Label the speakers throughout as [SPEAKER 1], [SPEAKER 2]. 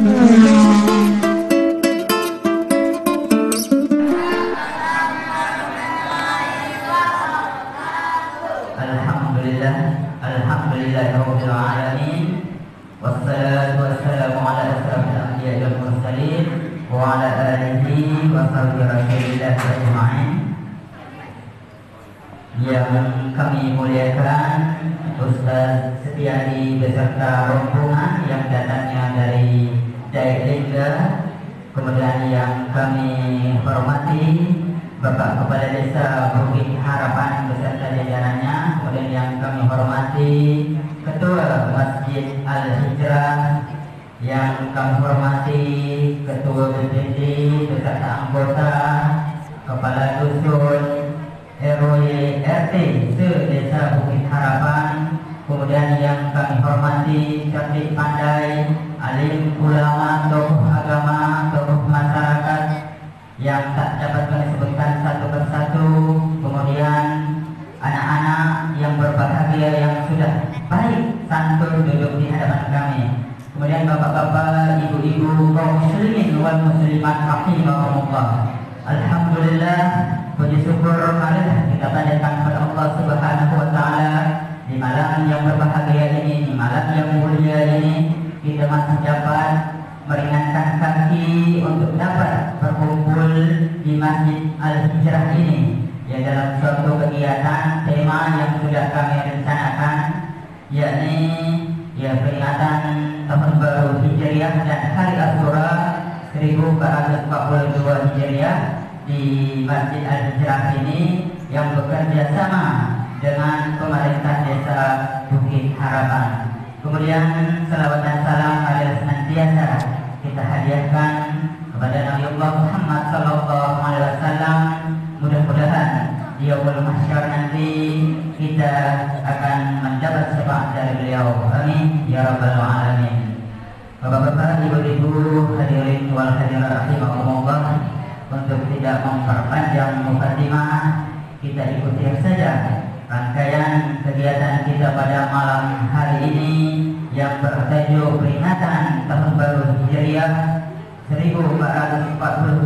[SPEAKER 1] Alhamdulillah, alhamdulillahirabbil alamin. Wassalatu wassalamu ala asyrafil anbiya'i wal mursalin wa ala alihi wa sahbihi rasulillah ajma'in. Yang kami muliakan Ustaz Setiadi beserta rombongan yang datangnya dari Dailingga, kemudian yang kami hormati Bapak Kepala Desa Bukit Harapan beserta jajarannya, kemudian yang kami hormati Ketua Masjid Al-Hijrah, yang kami hormati Ketua BPD beserta anggota, Kepala Dusun, RW RT se-Desa Bukit Harapan, kemudian yang kami hormati cerdik pandai, alim ulama, tokoh agama, tokoh masyarakat yang tak dapat kami sebutkan satu persatu, kemudian anak-anak yang berbahagia yang sudah baik santun duduk di hadapan kami, kemudian bapak-bapak, ibu-ibu, kaum muslimin wal muslimat rahimahumullah. Alhamdulillah, puji syukur marilah kita panjatkan kepada Allah Subhanahu wa taala di malam yang berbahagia ini, di malam yang mulia ini, kita masih dapat meringankan kaki untuk dapat berkumpul di Masjid Al-Hijrah ini, ya, dalam suatu kegiatan tema yang sudah kami rencanakan, yakni ya peringatan Tahun Baru Hijriah dan Hari Asyura 1442 Hijriah di Masjid Al-Hijrah ini, yang bekerja sama dengan pemerintah Desa Bukit Harapan. Kemudian selawat dan salam marilah senantiasa kita hadiahkan kepada Nabi Allah Muhammad sallallahu alaihi wasallam. Mudah-mudahan di yaumul mahsyar nanti kita akan mendapat syafaat dari beliau. Amin ya rabbal alamin. Bapak-bapak, ibu-ibu, hadirin wal hadirat rahimakumullah, untuk tidak memperpanjang mukadimah, kita ikuti saja rangkaian kegiatan kita pada malam hari ini yang bertajuk peringatan Tahun Baru Hijriah 1442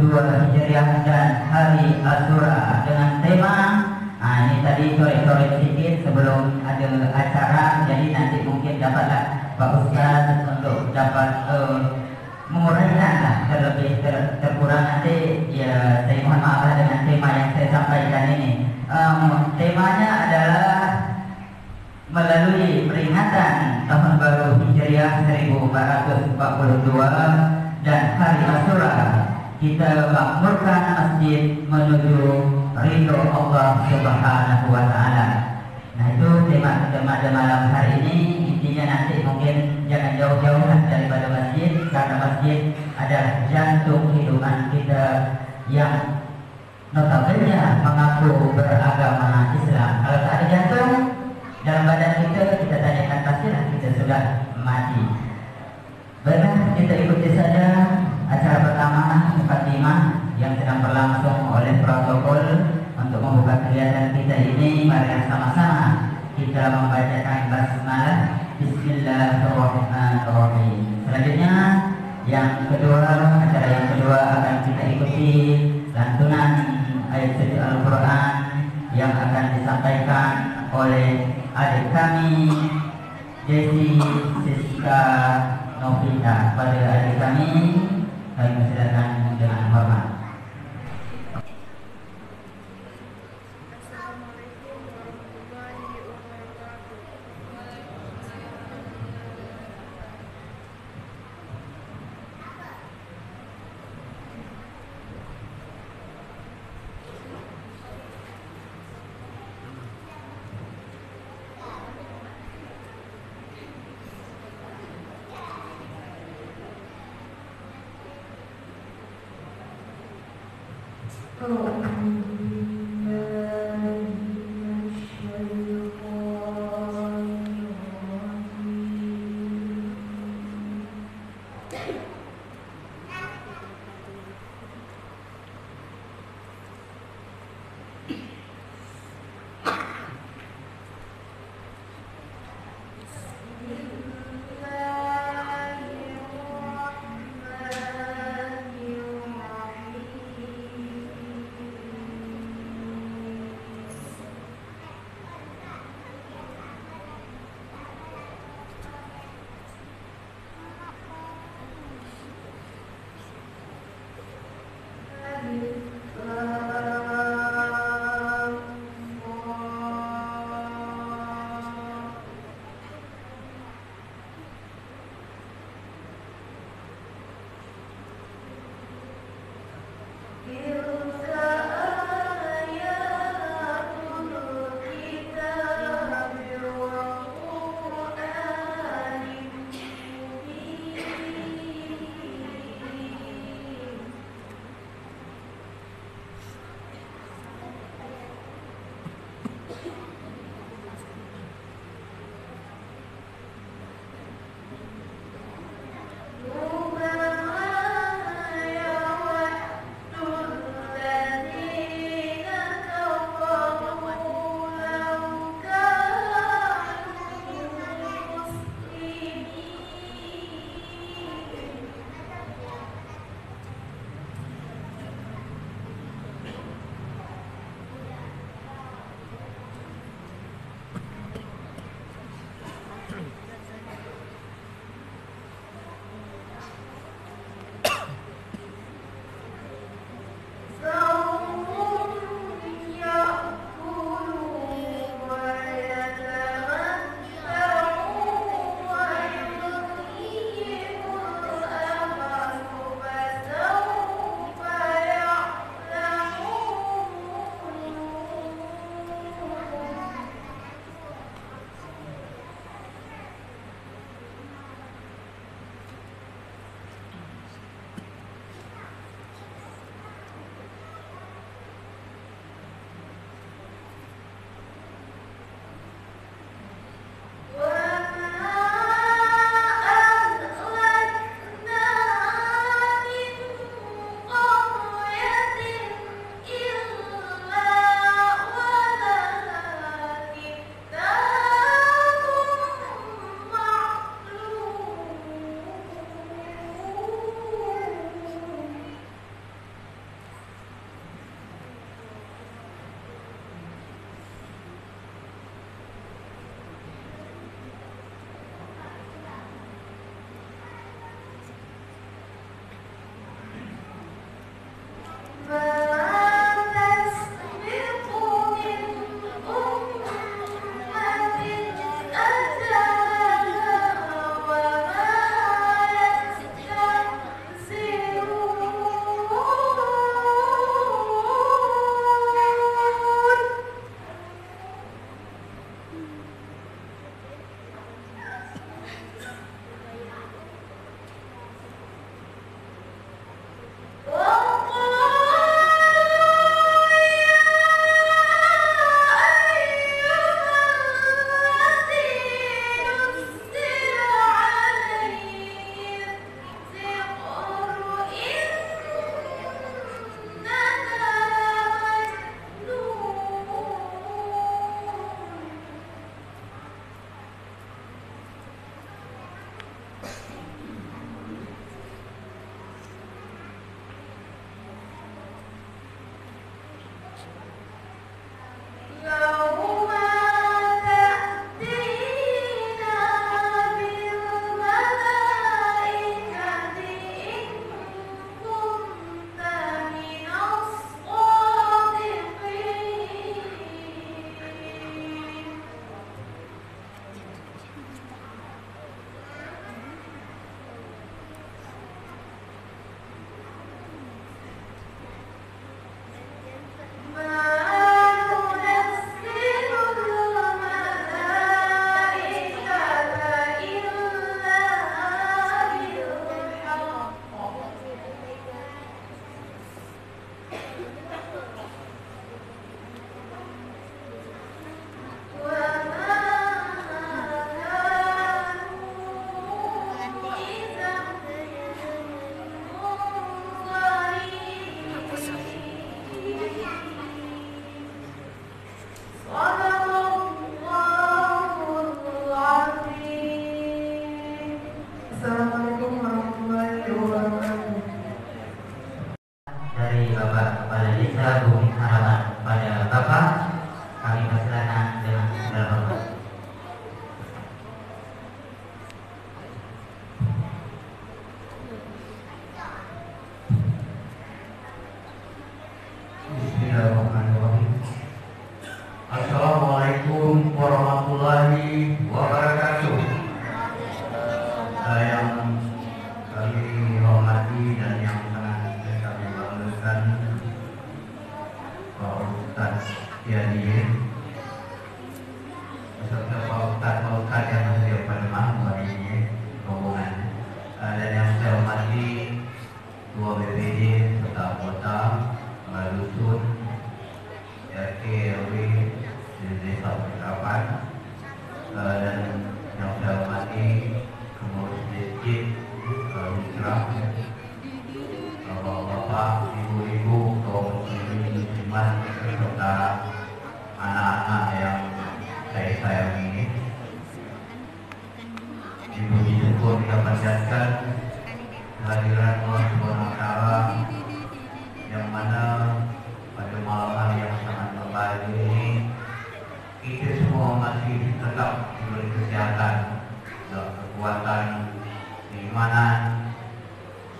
[SPEAKER 1] Hijriah dan Hari Asyura dengan tema ini tadi sore-sore sedikit sebelum ada acara, jadi nanti mungkin dapatlah Pak Ustaz untuk dapat menguraikan terlebih terkurang nanti, ya saya mohon maaf dengan tema yang saya sampaikan ini. Temanya adalah melalui peringatan Tahun Baru Hijriah 1442 dan Hari Asyura, kita makmurkan masjid menuju ridho Allah Subhanahu wa taala. Nah, itu tema pada malam hari ini. Intinya nanti mungkin jangan jauh-jauh daripada masjid, karena masjid adalah jantung kehidupan kita yang notabene mengaku beragama Islam. Kalau tak ada jantung dalam badan kita, kita tanyakan pastilah kita sudah mati. Baiklah, kita ikuti saja acara pertama mukadimah yang sedang berlangsung oleh protokol untuk membuka kegiatan kita ini. Mari sama-sama kita membacakan basmalah. Bismillahirrahmanirrahim. Selanjutnya acara yang kedua akan kita ikuti lantunan ayat suci Al-Quran yang akan disampaikan oleh adik kami Jesi Siska Novita. Pada adik kami persilakan dengan hormat.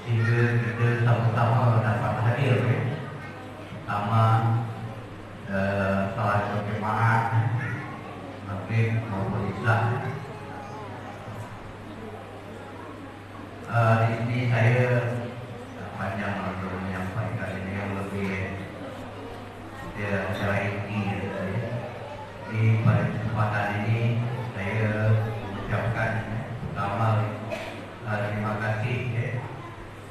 [SPEAKER 2] sehingga kita sama-sama dapat hadir sama salah satu jemaah maghrib maupun isya. Di sini saya panjang untuk menyampaikan ini yang lebih secara inti. Di pada kesempatan ini saya mengucapkan pertama terima kasih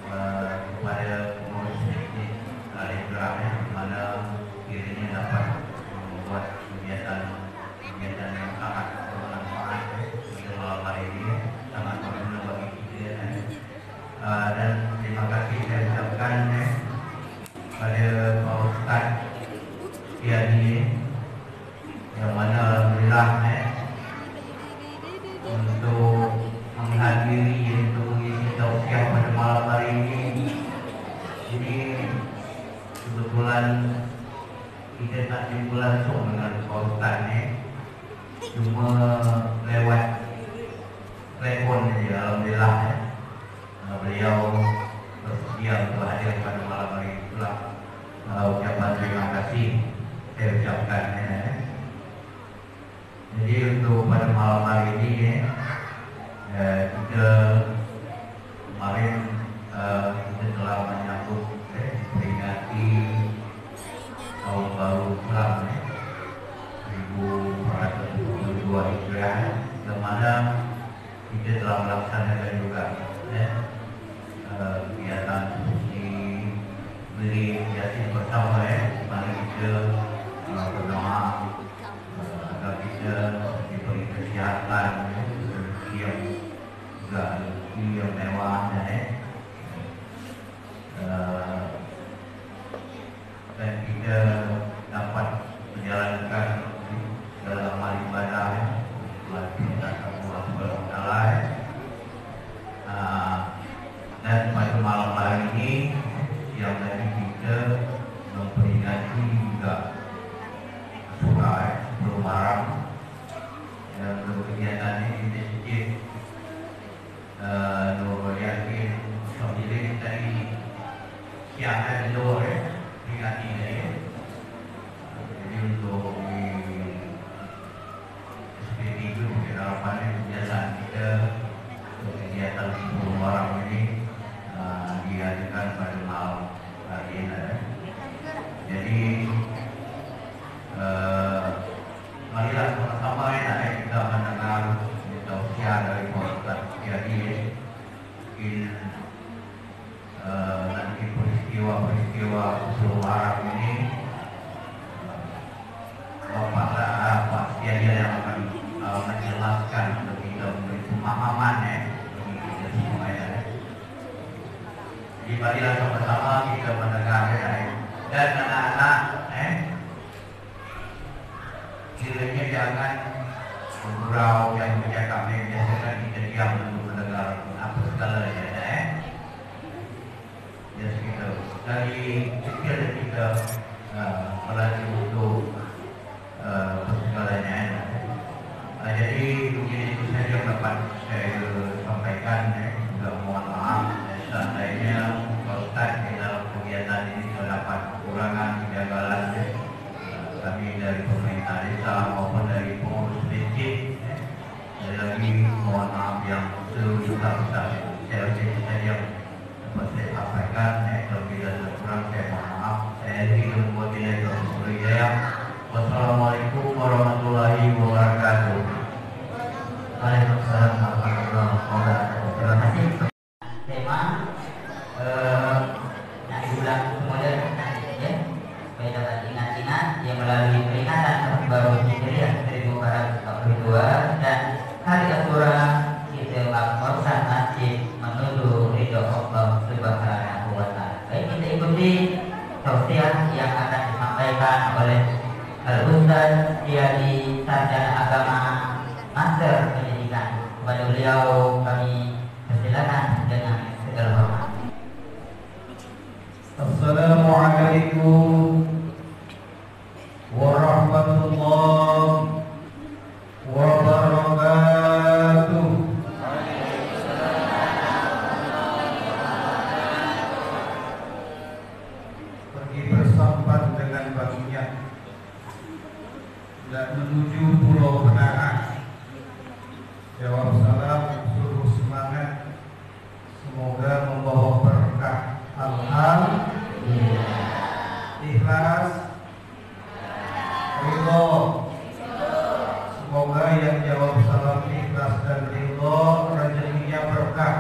[SPEAKER 2] kepada pengurus masjid Al-Ibrah yang mana dirinya dapat membuat kegiatan yang sangat bermanfaat pada malam hari ini, sangat berguna bagi kita. Dan terima kasih saya ucapkan pada Pak Ustaz Tiadi yang mana alhamdulillah untuk menghadiri untuk mengisi tausiah pada malam hari ini kebetulan kita tak jumpa langsung dengan Pak Ustaz cuma lewat telepon saja. Alhamdulillah beliau bersedia untuk hadir pada malam hari itulah ucapan terima kasih saya ucapkan. Jadi untuk pada malam hari ini kita kemarin kita telah menyambut peringati tahun baru Islam 1442 Hijriah, yang mana kita telah melaksanakan juga kegiatan seperti beli yasin bersama mari kita berdoa agar kita diberi kesehatan yang juga yang mewah dan kita dapat menjalankan dalam amal ibadah perintah Allah Subhanahu wa taala. Dan pada malam hari ini yang tadi kita memperingati juga surah sebelum malam yang berkegiatan ini di masjid Nurul Yakin Somjilin tadi siang dan sore peringati ini. Jadi untuk di SPT itu harapannya kebiasaan kita kegiatan sebelum malam ini diadakan pada malam hari ini. Jadi marilah sama-sama kita mendengar tausiah dari Pak Ustaz Tiadi. Nanti peristiwa sebelum malam ini Pak Tiadi yang akan menjelaskan lebih memberi pemahaman bagi kita semua. Jadi marilah sama-sama kita mendengar dan anak-anak kiranya jangan bergurau dan bercakap, biasakan kita diam untuk mendengar apa segalanya ya segitu. Dari kecil kita melatih untuk segalanya. Jadi mungkin itu saja yang dapat saya sampaikan. Juga mohon maaf seandainya Pak Ustaz di dalam kegiatan ini terdapat kekurangan kejanggalan kami dari pemerintah desa maupun dari pengurus masjid. Sekali lagi mohon maaf yang sebesar-besar. Saya rasa saja dapat saya sampaikan. Kalau tidak kurang saya mohon maaf. Saya tidak membuat hidayah. Wassalamualaikum warahmatullahi wabarakatuh.
[SPEAKER 1] Waalaikumsalam warahmatullahi wabarakatuh. Terima kasih. Tema yang diulang kemudian ya, supaya dapat ingat-ingat yang melalui peringatan tahun baru Hijriah 1442 dan hari Asyura kita melaksanakan masjid menuju ridho Allah Subhanahu wa taala. Baik, kita ikuti tausiah yang akan disampaikan oleh Al-Ustaz Tiadi, sarjana agama, master pendidikan. Kepada beliau kami persilakan dengan segala hormat.
[SPEAKER 3] Assalamualaikum warahmatullahi wabarakatuh.
[SPEAKER 4] menuju Pulau Penangan. Jawab salam suruh semangat, semoga membawa berkah. Alhamdulillah. Ikhlas, ridho. Semoga yang jawab salam ikhlas dan ridho rezekinya berkah.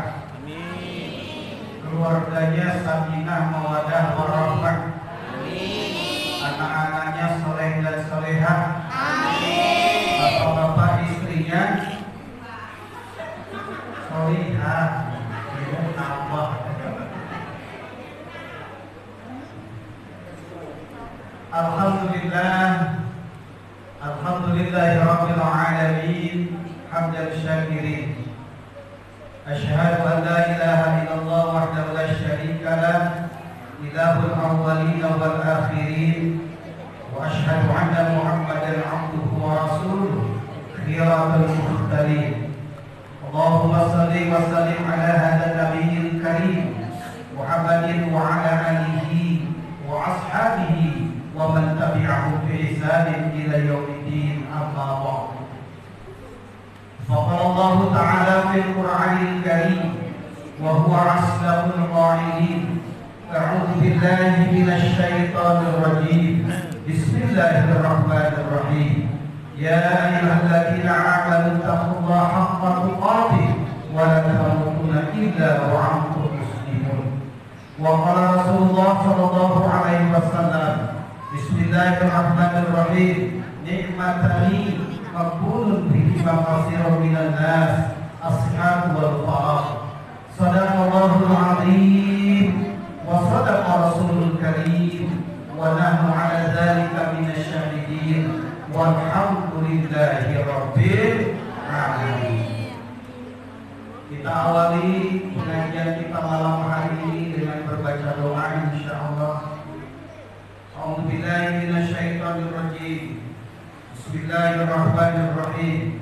[SPEAKER 4] Keluarganya sakinah mawaddah warahmah. Anak-anaknya soleh dan solehah. Bapak-bapak istrinya solihah. Allah. Alhamdulillah. Alhamdulillahirabbil alamin. Hamdan syakirin. Asyhadu an la ilaha illallah wahdahu la syarika lah, ilahul awwalin wal akhirin, wa asyhadu anna Muhammadan abduhu wa rasuluh, khiratul mukhtalin. Allahumma salli wa sallim ala hadzal nabiyil karim Muhammadin wa ala alihi wa ashabihi wa man tabi'ahum bi ihsanin ila yaumiddin, amma ba'd. فقال الله تعالى في القرآن الكريم وهو أصدق القائلين أعوذ بالله من الشيطان الرجيم بسم الله الرحمن الرحيم يا أيها الذين آمنوا اتقوا الله حق تقاته ولا تموتن إلا وأنتم مسلمون. وقال رسول الله صلى الله عليه وسلم بسم الله الرحمن الرحيم نعمتان مقبول بهما كثير من الناس الصحة والفراغ. صدق الله العظيم وصدق رسول الكريم ونحن على ذلك من الشاهدين والحمد لله رب العالمين. Kita awali pengajian kita malam hari ini dengan berbaca doa insyaallah. A'udzubillahi minasyaitonirrajim. Bismillahirrahmanirrahim.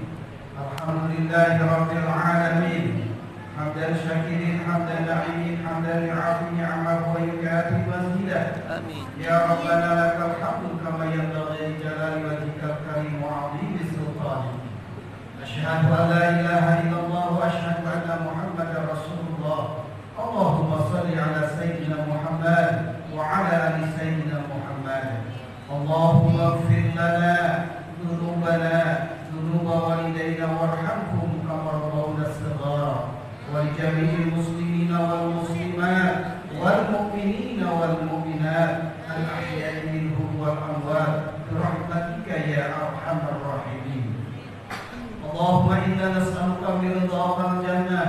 [SPEAKER 4] Alhamdulillahirabbil alamin. Hamdan syakirin, hamdan na'imin, hamdan li'afin ni'amahu wa yukafi mazidah. Amin. Ya Rabbana lakal hamdu kama yanbaghi li jalali wajhikal karim wa 'azimi sultanik. Asyhadu an la ilaha illallah wa asyhadu anna Muhammadar Rasulullah. Allahumma shalli ala sayyidina Muhammad wa ala ali sayyidina Muhammad. Allahumma ighfir lana ذنوبنا ذنوب والدينا وارحمهم كما ربونا صغارا ولجميع المسلمين والمسلمات والمؤمنين والمؤمنات الأحياء منهم والأموات برحمتك يا أرحم الراحمين. اللهم إنا نسألك من رضاك الجنة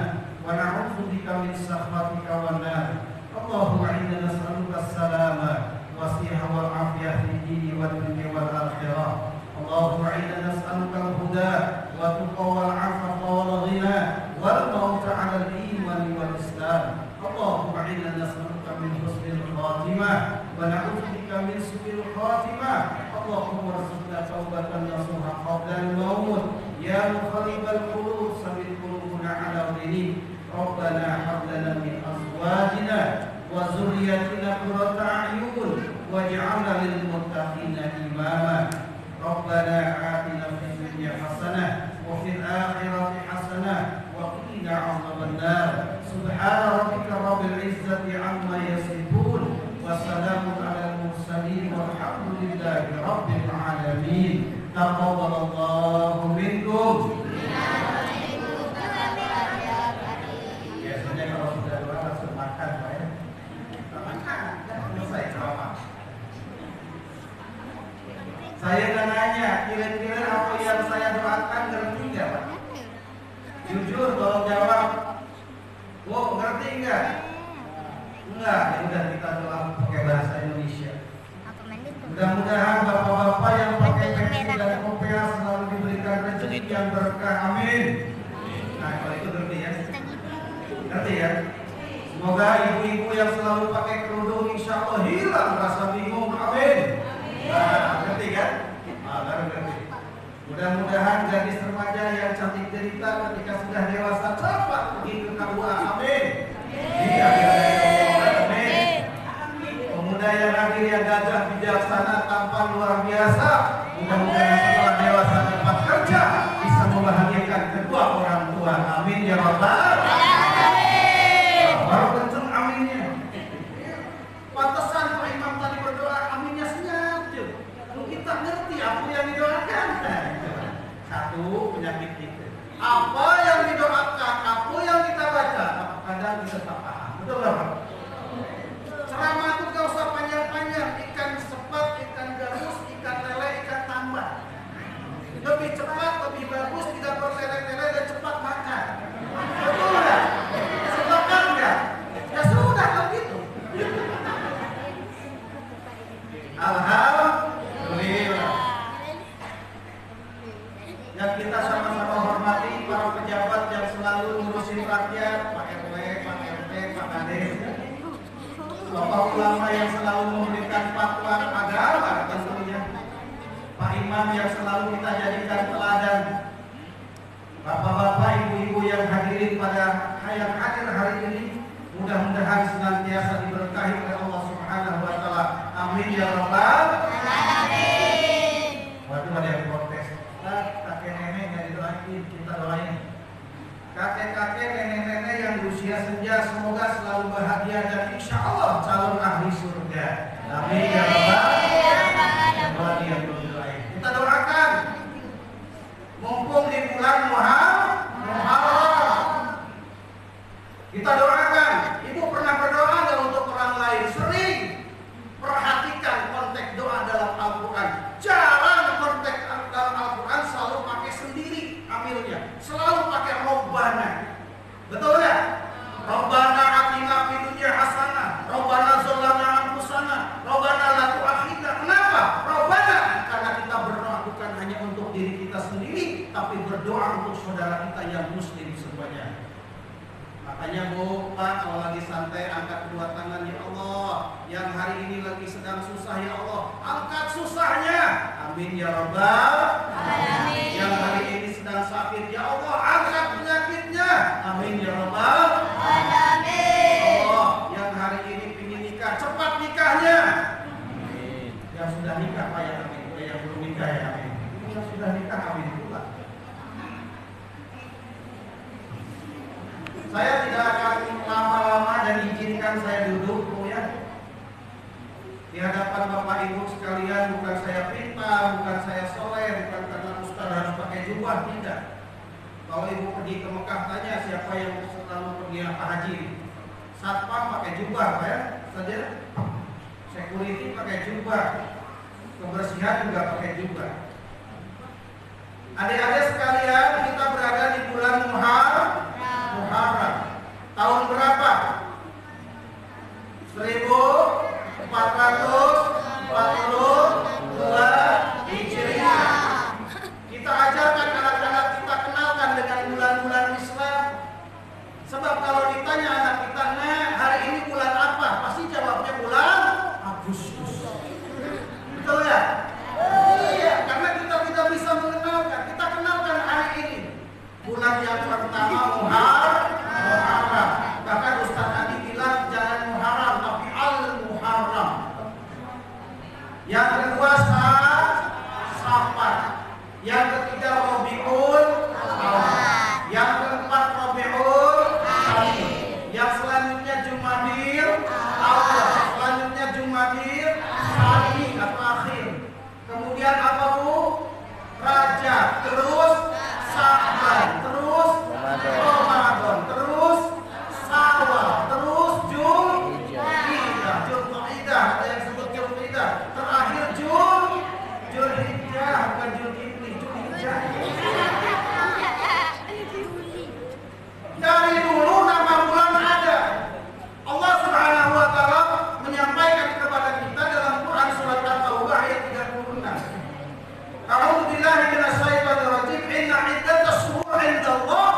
[SPEAKER 4] ونعوذ بك من سخطك والنار. اللهم إنا نسألك السلامة والصحة والعافية في الدين والدنيا والآخرة. اللهم إنا نسألك الهدى والتقى والعفو والغنى والموت على الإيمان والإسلام. اللهم إنا نسألك من حسن الخاتمة ونعوذ بك من سوء الخاتمة. اللهم ارزقنا توبة نصوحا قبل الموت. يا مقلب القلوب ثبت قلوبنا على دينك. ربنا هب لنا من أزواجنا وذريتنا قرة أعين واجعلنا للمتقين إماما. ربنا آتنا في الدنيا حسنة وفي الآخرة حسنة وقنا عذاب النار. سبحان ربك رب العزة عما يصفون وسلام على المرسلين والحمد لله رب العالمين. تقبل الله منكم. Biasanya kalau sudah doa langsung makan, Pak ya. Selesai ceramah. Saya nggak nanya, kira-kira apa yang saya doakan ngerti nggak, Pak? Jujur, tolong jawab. Wow, ngerti nggak? Enggak, ya udah kita doa pakai bahasa Indonesia. Mudah-mudahan bapak-bapak yang pakai pensil dan kopea selalu diberikan rezeki yang berkah. Amin. Nah, kalau itu ngerti ya? Ngerti ya? Semoga ibu-ibu yang selalu pakai kerudung insya Allah hilang rasa bingung. Amin. Nah, ngerti kan? Baru ngerti. Mudah-mudahan gadis remaja yang cantik cerita ketika sudah dewasa cepat pergi ke KUA. Amin. Iya, amin. Pemuda yang hadir yang gagah bijaksana tampan luar biasa. Mudah-mudahan setelah dewasa Bapak ulama yang selalu memberikan fatwa agama tentunya, Pak Imam yang selalu kita jadikan teladan, Bapak-bapak, ibu-ibu yang hadirin pada yang hadir hari ini, mudah-mudahan senantiasa diberkahi oleh Allah Subhanahu wa taala. Amin ya rabbal alamin. Waduh, ada yang protes. Kakek nenek yang didoain, kita doain. Kakek-kakek, nenek-nenek yang berusia senja semoga selalu bahagia dan insya Allah calon ahli surga. Amin ya rabbal alamin. Kita doakan. Mumpung di bulan Muharram, kita doakan. Ibu pernah berdoa nggak untuk orang lain? Sering. Perhatikan konteks doa dalam Al-Quran. Jarang konteks dalam Al-Quran selalu pakai sendiri amilnya, selalu pakai robbana. Betul ya? Robbana atina fid dunya hasanah, robbana zolana anfusana, robbana la tu'akhidna. Kenapa? Robbana karena kita berdoa bukan hanya untuk diri kita sendiri, tapi berdoa untuk saudara kita yang muslim semuanya. Makanya Bu, Pak, kalau lagi santai angkat kedua tangan, ya Allah. Yang hari ini lagi sedang susah, ya Allah, angkat susahnya. Amin ya rabbal alamin. Yang hari ini sedang sakit, ya Allah, angkat penyakitnya. Amin ya rabbal alamin. Allah, yang hari ini ingin nikah, cepat nikahnya. Amin. Yang sudah nikah, Pak, ya amin. Yang belum nikah, ya amin. Yang sudah nikah, amin pula. Saya tidak akan lama-lama dan izinkan saya duduk, Bu, ya. Di hadapan Bapak Ibu sekalian, bukan saya pintar, bukan saya soleh, bukan karena Ustaz harus pakai jubah, tidak. Kalau Ibu pergi ke Mekah, tanya siapa yang selalu pergi haji. Satpam pakai jubah, Pak, ya. Saja. Security pakai jubah. Kebersihan juga pakai jubah. Adik-adik sekalian, kita berada di bulan Muharram. Tahun berapa? 1442 Hijriah. Kita ajarkan anak-anak kita kenalkan dengan bulan-bulan Islam. Sebab kalau ditanya anak kita, "Nah, hari ini bulan apa?" Pasti jawabnya bulan Agustus. Betul ya? Iya, karena kita tidak bisa mengenalkan. Kita kenalkan hari ini. Bulan yang pertama Muharram. Bahkan Ustaz Adi bilang jangan Muharram tapi Al-Muharram. Yang kedua Safar. Yang ketiga Rabiul Awal. Yang keempat Rabiul Akhir. Yang selanjutnya Jumadil Awal. Selanjutnya Jumadil Tsani atau Akhir. Kemudian apa, Bu? Rajab. Terus Sa'ban. Terus Ramadan. Terus Syawal. Terus Zulhijjah. Ada yang sebut Zulhijjah. Terakhir Zulhijjah, bukan Zulhijjah. Zulhijjah. Dari dulu nama bulan ada. Allah Subhanahu wa taala menyampaikan kepada kita dalam Quran surat At-Taubah ayat 36. A'udzu billahi minasyaitonir rajim. Inna iddatas syuhur 'indallah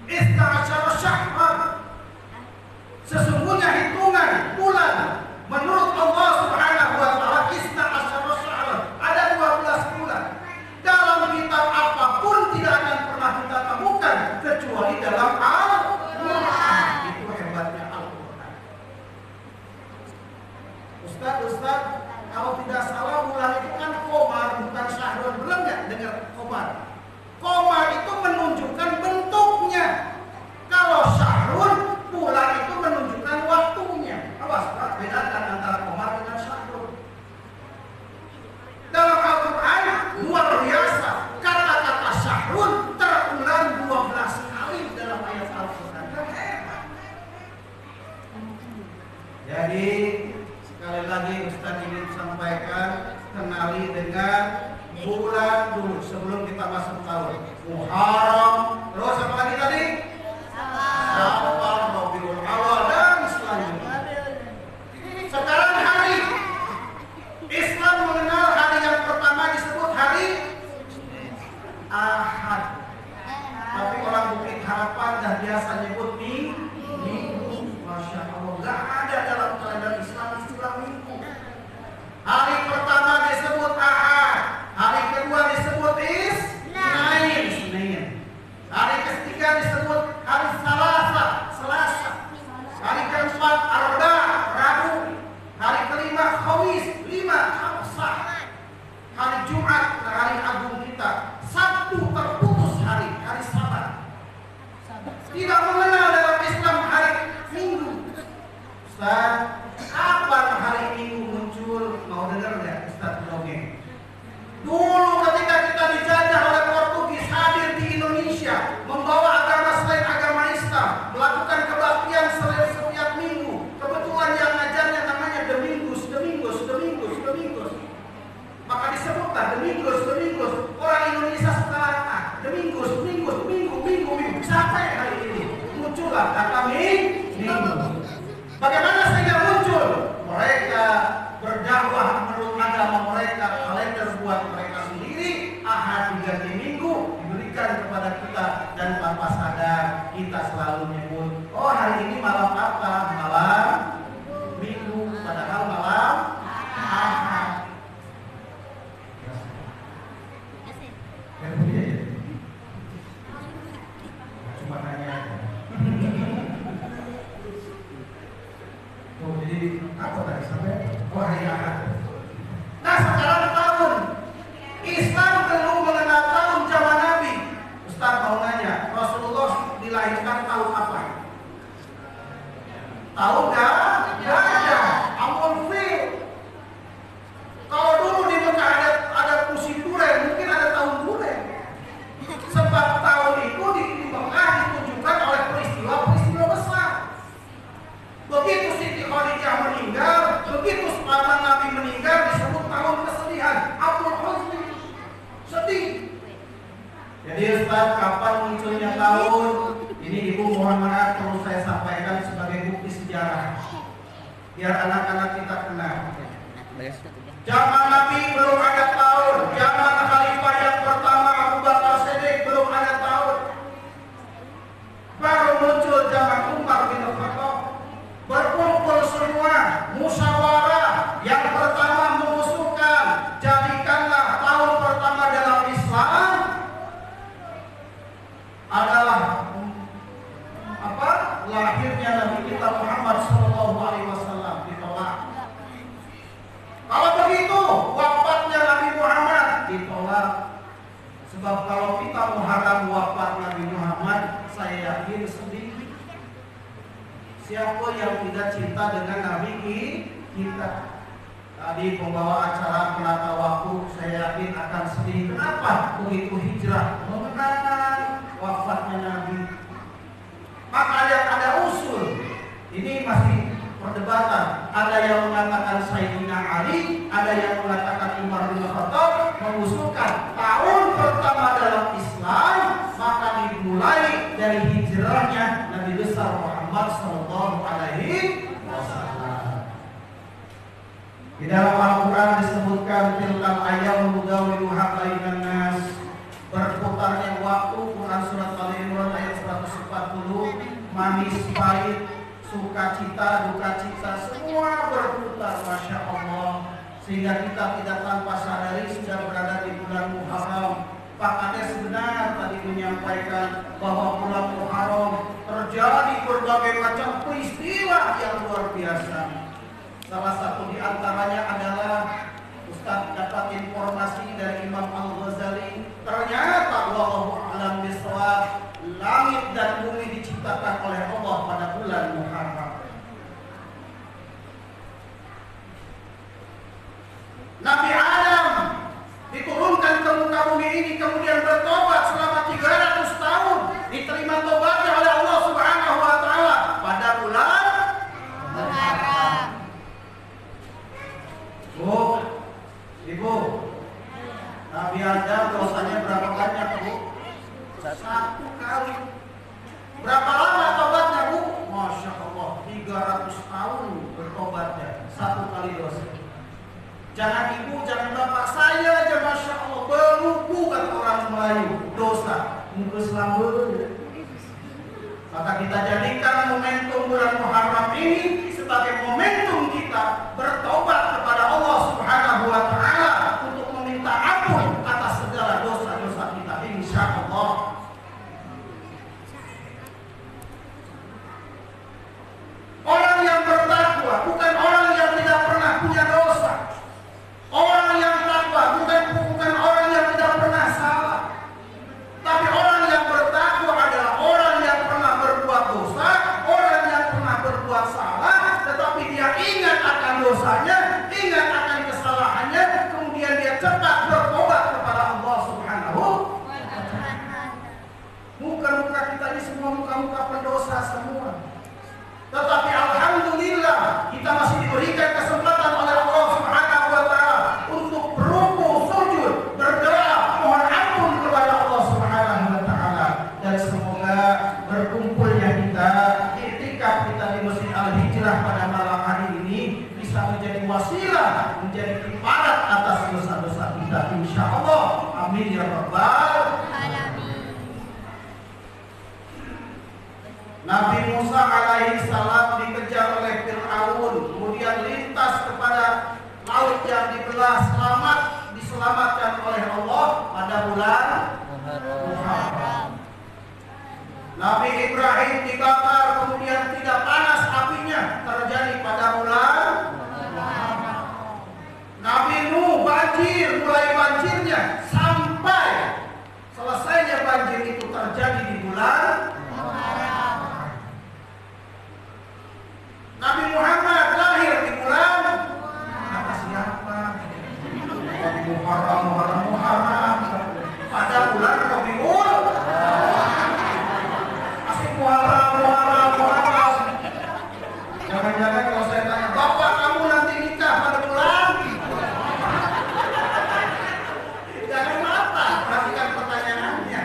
[SPEAKER 4] 12 syahran. Sesungguhnya hitungan bulan menurut Allah Subhanahu wa taala 12 syahran. Ada 12 bulan. Dalam kitab apapun tidak akan pernah kita temukan kecuali dalam Al-Qur'an. Itu hebatnya Al-Qur'an. Ustaz, kalau tidak salah bulan itu kan Qamar, bukan Syahrul. Belum nggak dengar Qamar? Qamar itu menunjukkan bentuknya. Kalau Syahrul, bulan itu menunjukkan waktunya. Awas, bedakan antara Qamar dengan Syahrul. Dalam Al-Quran luar biasa. Kata-kata Syahrul terulang 12 kali dalam ayat Al-Quran. Hebat. Jadi sekali lagi Ustaz ingin sampaikan, kenali dengan bulan dulu sebelum kita masuk tahun. Muharram, terus apa lagi tadi? Safar, Rabiul Awal dan selanjutnya. Sekarang hari Islam mengenal hari yang pertama disebut hari Ahad. Tapi orang Bukit Harapan dah biasa nyebut minggu. Masya Allah, nggak ada dalam kalender Ustaz, kapan hari Minggu muncul? Mau dengar nggak Ustaz dongeng? Dulu ketika kita dijajah oleh Portugis, hadir di Indonesia, membawa agama selain agama Islam, melakukan kebaktian setiap minggu. Kebetulan yang ngajarnya namanya Domingos. Maka disebutlah Domingos. Orang Indonesia sekarang Domingos, minggu. Sampai hari ini muncullah kata minggu. Bagaimana sehingga muncul? Mereka berdakwah menurut agama mereka, kalender buat mereka sendiri, Ahad diganti Minggu, diberikan kepada kita, dan tanpa sadar kita selalu menyebut, oh hari ini malam apa? Malam Minggu, padahal malam Ahad. Cuma nanya aja. Jadi apa tadi sampai? Oh hari Ahad. Nah sekarang tahun Islam belum mengenal tahun zaman Nabi. Ustaz mau nanya, Rasulullah dilahirkan tahun apa? Tahu nggak? Nggak ada. Amul fil. Kalau dulu di Mekah ada musim durian, mungkin ada tahun durian. Sebab tahun itu di Mekah ditunjukkan oleh peristiwa besar. Begitu Siti Khadijah meninggal, begitu paman Nabi meninggal, disebut tahun kesedihan, Abdul Huzni, sedih. Jadi Ustaz, kapan munculnya tahun? Ini Ibu mohon maaf perlu saya sampaikan sebagai bukti sejarah, biar anak-anak kita kenal. Zaman Nabi belum ada tahun, zaman Khalifah yang pertama Abu Bakar Siddiq belum ada tahun. Baru muncul zaman Umar bin Khattab. Berkumpul semua, musyawarah. Yang pertama mengusulkan, jadikanlah tahun pertama dalam Islam adalah lahirnya Nabi kita Muhammad SAW. Ditolak. Kalau begitu, wafatnya Nabi Muhammad ditolak. Sebab kalau kita mengharap wafat Nabi Muhammad, saya yakin sedih. Siapa yang tidak cinta dengan Nabi kita? Tadi pembawa acara penata waktu, saya yakin akan sedih. Kenapa? Begitu hijrah mengenang wafatnya Nabi. Maka ada usul. Ini masih perdebatan. Ada yang mengatakan Sayyidina Ali, ada yang mengatakan Umar bin Khattab mengusulkan tahun pertama dalam Islam maka dimulai dari hijrahnya Nabi besar Muhammad sallallahu alaihi wasallam. Di dalam Al-Quran disebutkan tilkal ayyam nudawiluha bainan nas, berputarnya waktu. Quran surat Al-Imran ayat 140, manis pahit, sukacita, dukacita, semua berputar, Masya Allah. Sehingga kita tidak tanpa sadari sudah berada di bulan Muharram. Pak Kades benar tadi menyampaikan bahwa bulan Muharram terjadi berbagai macam peristiwa yang luar biasa. Salah satu di antaranya adalah Ustaz dapat informasi dari Imam Al-Ghazali, ternyata wallahu a'lam bishawab, langit dan bumi diciptakan oleh Allah pada bulan Muharram. Nabi Adam diturunkan ke muka bumi ini, kemudian bertobat selama 300 tahun, diterima tobatnya oleh Allah Subhanahu wa taala pada bulan Muharram. Bu, Ibu, Nabi Adam dosanya berapa banyak, Bu? 1 kali. Berapa lama tobatnya, Bu? Masya Allah, 300 tahun bertobatnya, 1 kali dosa. Jangan ibu, jangan bapak, saya aja Masya Allah berlupu kata orang Melayu, dosa mungkus lambul. Maka kita jadikan momentum bulan Muharram ini sebagai momentum kita bertobat kepada Allah Subhanahu wa taala untuk meminta ampun atas segala dosa-dosa kita, insya Allah. Orang yang bertakwa bukan orang yang tidak pernah punya dosa. Orang yang takwa bukan orang yang tidak pernah salah. Tapi orang yang bertakwa adalah orang yang pernah berbuat dosa, orang yang pernah berbuat salah, dosanya, ingat akan kesalahannya, kemudian dia cepat bertobat kepada Allah Subhanahu wa Ta'ala. Muka-muka kita ini semua muka-muka pendosa semua. Tetapi alhamdulillah kita masih diberikan kesempatan oleh Allah Subhanahu wa Ta'ala untuk berruku, sujud, berdoa, mohon ampun kepada Allah Subhanahu wa Ta'ala. Dan semoga berkumpulnya kita, iktikaf kita di Masjid Al-Hijrah pada malam hari ini bisa menjadi wasilah, menjadi kifarat atas dosa-dosa kita, insyaallah. Amin ya rabbal alamin. Nabi Musa alaihi salam dikejar oleh Fir'aun, kemudian lintas kepada laut yang dibelah, diselamatkan oleh Allah pada bulan Muharram. Nabi Ibrahim dibakar, kemudian tidak panas apinya, terjadi pada bulan Muharram. Nabi Nuh banjir, mulai banjirnya sampai selesainya banjir itu terjadi di bulan Muharram. Nabi Muhammad lahir di bulan kata siapa? Muharram pada bulan Rabiul. Asik Muharram. Jangan-jangan kalau saya tanya, Bapak kamu nanti nikah pada bulan? Jangan apa, perhatikan pertanyaannya.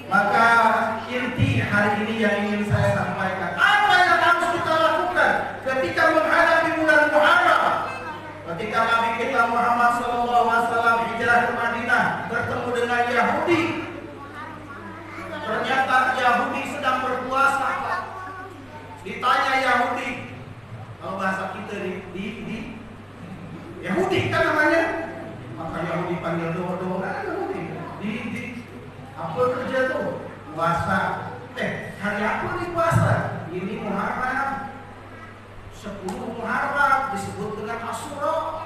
[SPEAKER 4] Maka inti hari ini yang ingin saya sampaikan, apa yang harus kita lakukan ketika menghadapi bulan Muharram? Ketika Nabi kita Muhammad SAW hijrah ke Madinah, bertemu dengan Yahudi. Ternyata Yahudi sedang berpuasa. Ditanya Yahudi, kalau bahasa kita di Yahudi kan namanya, maka Yahudi panggil doa-doa Yahudi. Apa kerja tuh? Puasa. Hari apa nih puasa? Ini Muharram. 10 Muharram disebut dengan Asyura.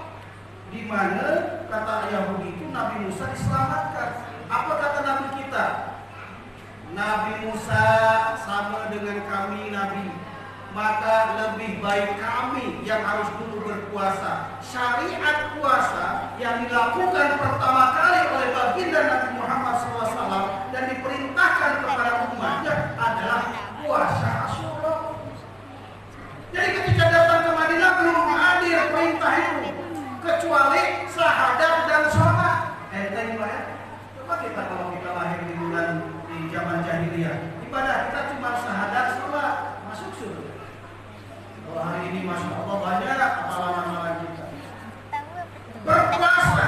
[SPEAKER 4] Di mana kata Yahudi itu Nabi Musa diselamatkan. Apa kata Nabi kita? Nabi Musa sama dengan kami Nabi, maka lebih baik kami yang harus dulu berpuasa. Syariat puasa yang dilakukan pertama kali oleh baginda Nabi Muhammad SAW dan diperintahkan kepada umatnya adalah puasa Asyura. Jadi ketika datang ke Madinah belum hadir perintah itu, kecuali syahadat dan sholat. Coba kita kalau kita lahir di bulan di zaman jahiliyah, ibadah kita cuma syahadat, sholat, masuk surga. Kalau hari ini masya Allah banyak amalan-amalan kita. Berpuasa,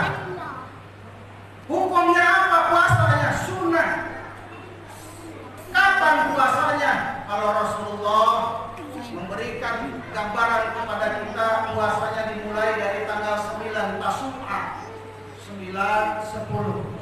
[SPEAKER 4] hukumnya apa puasanya? Sunnah. Kapan puasanya? Kalau Rasulullah memberikan gambaran kepada kita, puasanya dimulai dari tanggal 9 Tasu'ah, 9-10.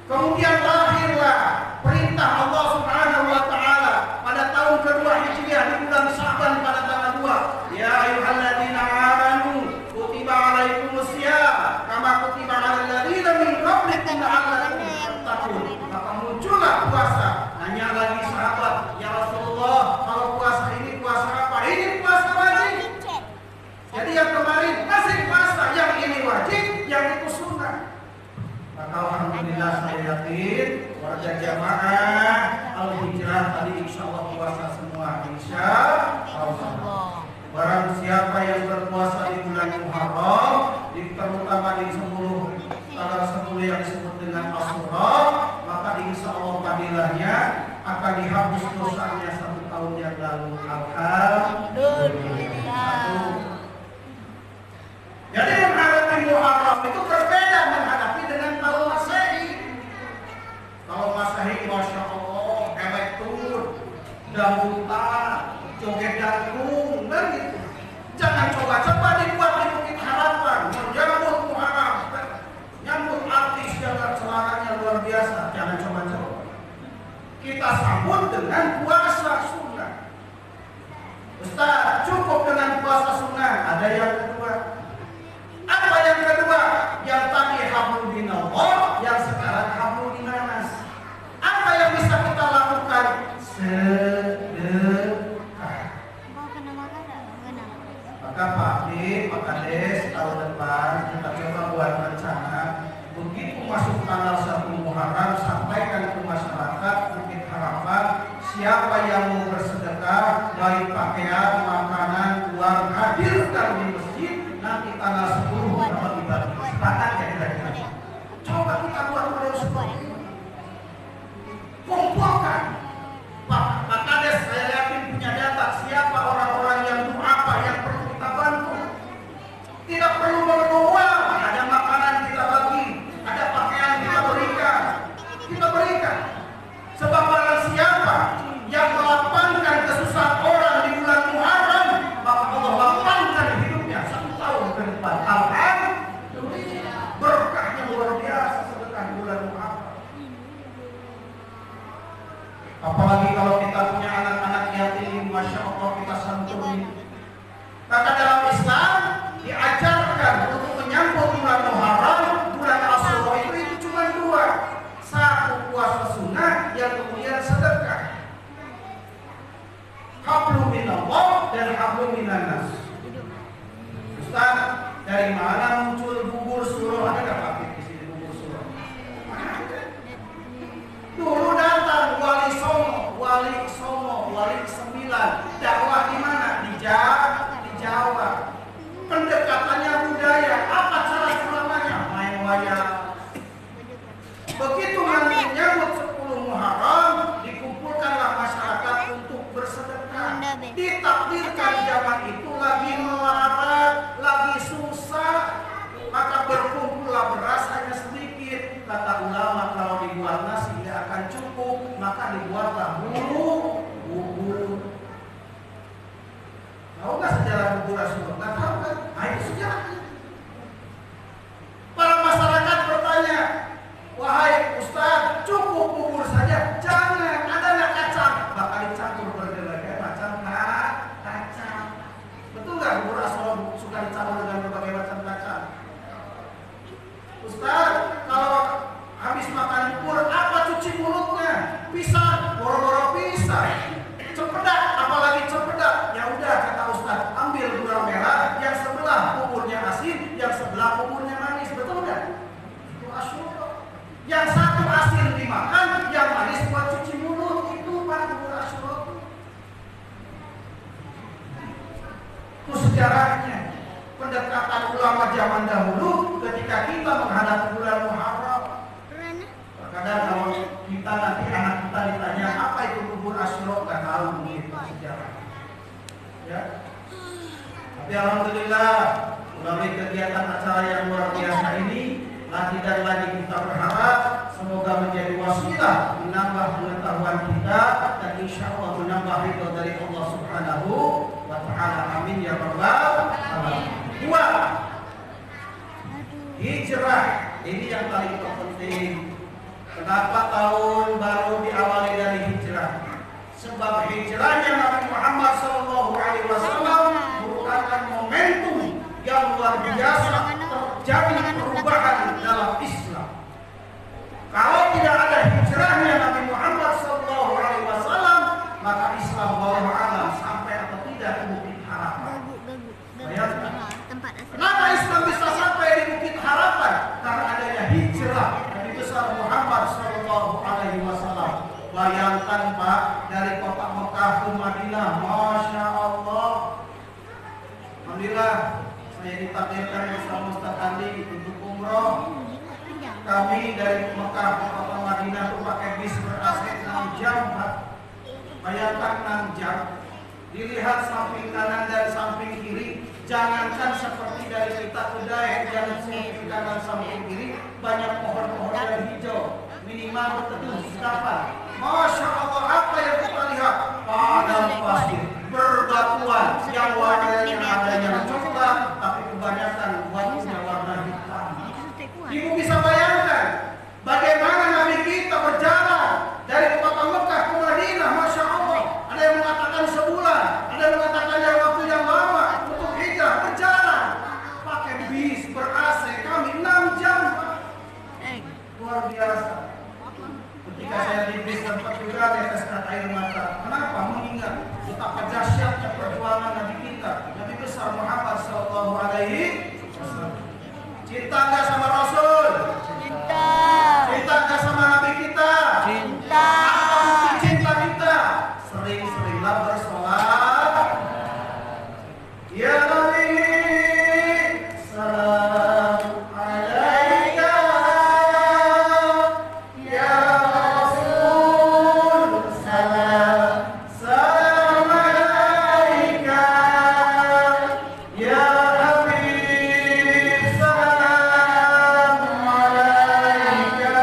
[SPEAKER 4] Kemudian lahirlah perintah Allah Subhanahu wa Ta'ala pada tahun kedua Hijriah di bulan Sya'ban pada tanggal 2. Ya ayyuhalladzina amanu kutiba alaikumusiyam kama kutiba alal ladzina min qablikum la'allakum tattaqun. Maka muncullah puasa. Nanya lagi sahabat, ya Rasulullah, kalau puasa ini puasa apa? Ini puasa wajib. Jadi yang kemarin masih puasa, yang ini wajib, yang itu sunnah. Maka alhamdulillah saya yakin warga jamaah Al-Hijrah tadi insya Allah puasa semua, insya Allah. Barang siapa yang berpuasa di bulan Muharram, terutama di 10 tanggal 10 yang disebut dengan Asyura, maka insya Allah fadilahnya akan dihapus dosanya 1 tahun yang lalu. Alhamdulillah. Jadi menghadapi Muharram itu berbeda menghadapi dengan tahun Masehi. Kalau Masehi masya Allah elektron, dangdutan, joget dangdung, dan gitu. Jangan coba-coba dibuat di Bukit Harapan menyambut Muharram, nyambut artis dengan celananya luar biasa. Jangan coba-coba. Kita sambut dengan puasa sunnah. Ustaz, cukup dengan puasa sunnah. Ada yang kedua. Apa yang kedua? Yang tadi hablum minallah, yang sekarang hablum minanas. Apa yang bisa kita lakukan? Apalagi kalau kita punya anak-anak yatim, Masya Allah kita santuni. Maka dalam Islam diajarkan untuk menyambut bulan Muharram, bulan Asyura itu cuma dua. Satu puasa sunnah, yang kemudian sedekah. Hablum minallah dan hablum minannas. Ustaz, dari mana muncul bubur suruh? Ada nggak Pak di sini bubur suruh? Dulu datang wali Songo, wali 9. Dakwah di mana? Di Jawa. Pendekatannya budaya. Apa cara selamanya? Main wayang. Begitu menyambut 10 Muharram, dikumpulkanlah masyarakat untuk bersedekah. Ditakdirkan zaman itu lagi melarat, lagi susah, maka berkumpullah beras hanya sedikit. Kata ulama, kalau dibuat nasi tidak akan cukup, maka dibuatlah bubur. Tahu nggak sejarah bubur Asyura? Nggak tahu kan? Nah, itu sejarahnya. Para masyarakat bertanya, wahai Ustaz, cukup bubur saja? Jangan, ada nggak kacang? Bakal dicampur berbagai macam kacang. Betul nggak bubur Asyura suka dicampur dengan berbagai macam kacang? Ustaz, kalau habis makan bubur, apa cuci mulutnya? Pisang, boro-boro pisang. Cempedak, apalagi cempedak. Ya udah, kata Ustaz, ambil gula merah, yang sebelah buburnya asin, yang sebelah buburnya manis. Betul nggak? Itu Asyura. Yang satu asin dimakan, yang manis buat cuci mulut. Itu Pak bubur Asyura. Itu sejarahnya. Pendekatan ulama zaman dahulu ketika kita menghadapi bulan Muharram. Terkadang kalau kita nanti anak kita ditanya apa itu bubur Asyura, nggak tahu mungkin sejarah. Ya. Tapi alhamdulillah melalui kegiatan acara yang luar biasa ini, lagi dan lagi kita berharap semoga menjadi wasilah menambah pengetahuan kita dan insya Allah menambah ridho dari Allah Subhanahu wa Ta'ala. Amin ya rabbal alamin. 2. Hijrah. Ini yang paling penting. Kenapa tahun baru diawali dari hijrah? Sebab hijrahnya Nabi Muhammad SAW merupakan momentum yang luar biasa terjadi perubahan dalam Islam. Kalau tidak ada hijrahnya Nabi Muhammad SAW, maka Islam wallahu a'lam sampai atau tidak ke Bukit Harapan. Bayangkan. Kenapa Islam bisa sampai di Bukit Harapan? Karena adanya hijrah Nabi besar Muhammad SAW. Bayangkan Pak, dari kota Mekah ke Madinah, Masya Allah. Alhamdulillah, saya ditakdirkan bersama Ustaz Andi untuk umroh. Kami dari Mekah ke kota Madinah itu pakai bis ber-AC 6 jam Pak. Bayangkan 6 jam. Dilihat samping kanan dan samping kiri, jangankan seperti dari kita ke Daeng, jangan samping kanan samping kiri, banyak pohon-pohon yang hijau, minimal berteduh kapan. Masya Allah, apa yang kita lihat? Padang pasir, berbatuan yang warnanya ada yang coklat, tapi kebanyakan batunya warna hitam. Ibu bisa bayangkan bagaimana Nabi kita berjalan dari kota Mekah ke Madinah, Masya Allah. Ada yang mengatakan sebulan, ada yang mengatakan yang waktu yang lama untuk hijrah berjalan pakai bis ber-AC kami 6 jam Pak. Luar biasa. Ketika saya di bis tempat juga teteskan air mata. Kenapa? Mengingat betapa dahsyatnya perjuangan Nabi kita, Nabi besar Muhammad SAW. Cinta nggak sama Rasul?
[SPEAKER 5] Cinta.
[SPEAKER 4] Cinta nggak sama Nabi kita?
[SPEAKER 5] Cinta.
[SPEAKER 4] Apa bukti cinta kita? Sering-seringlah bersolat. Ya Nabi, salam alaika. Ya Rasul, salam alaika. Ya Habib, salam alaika.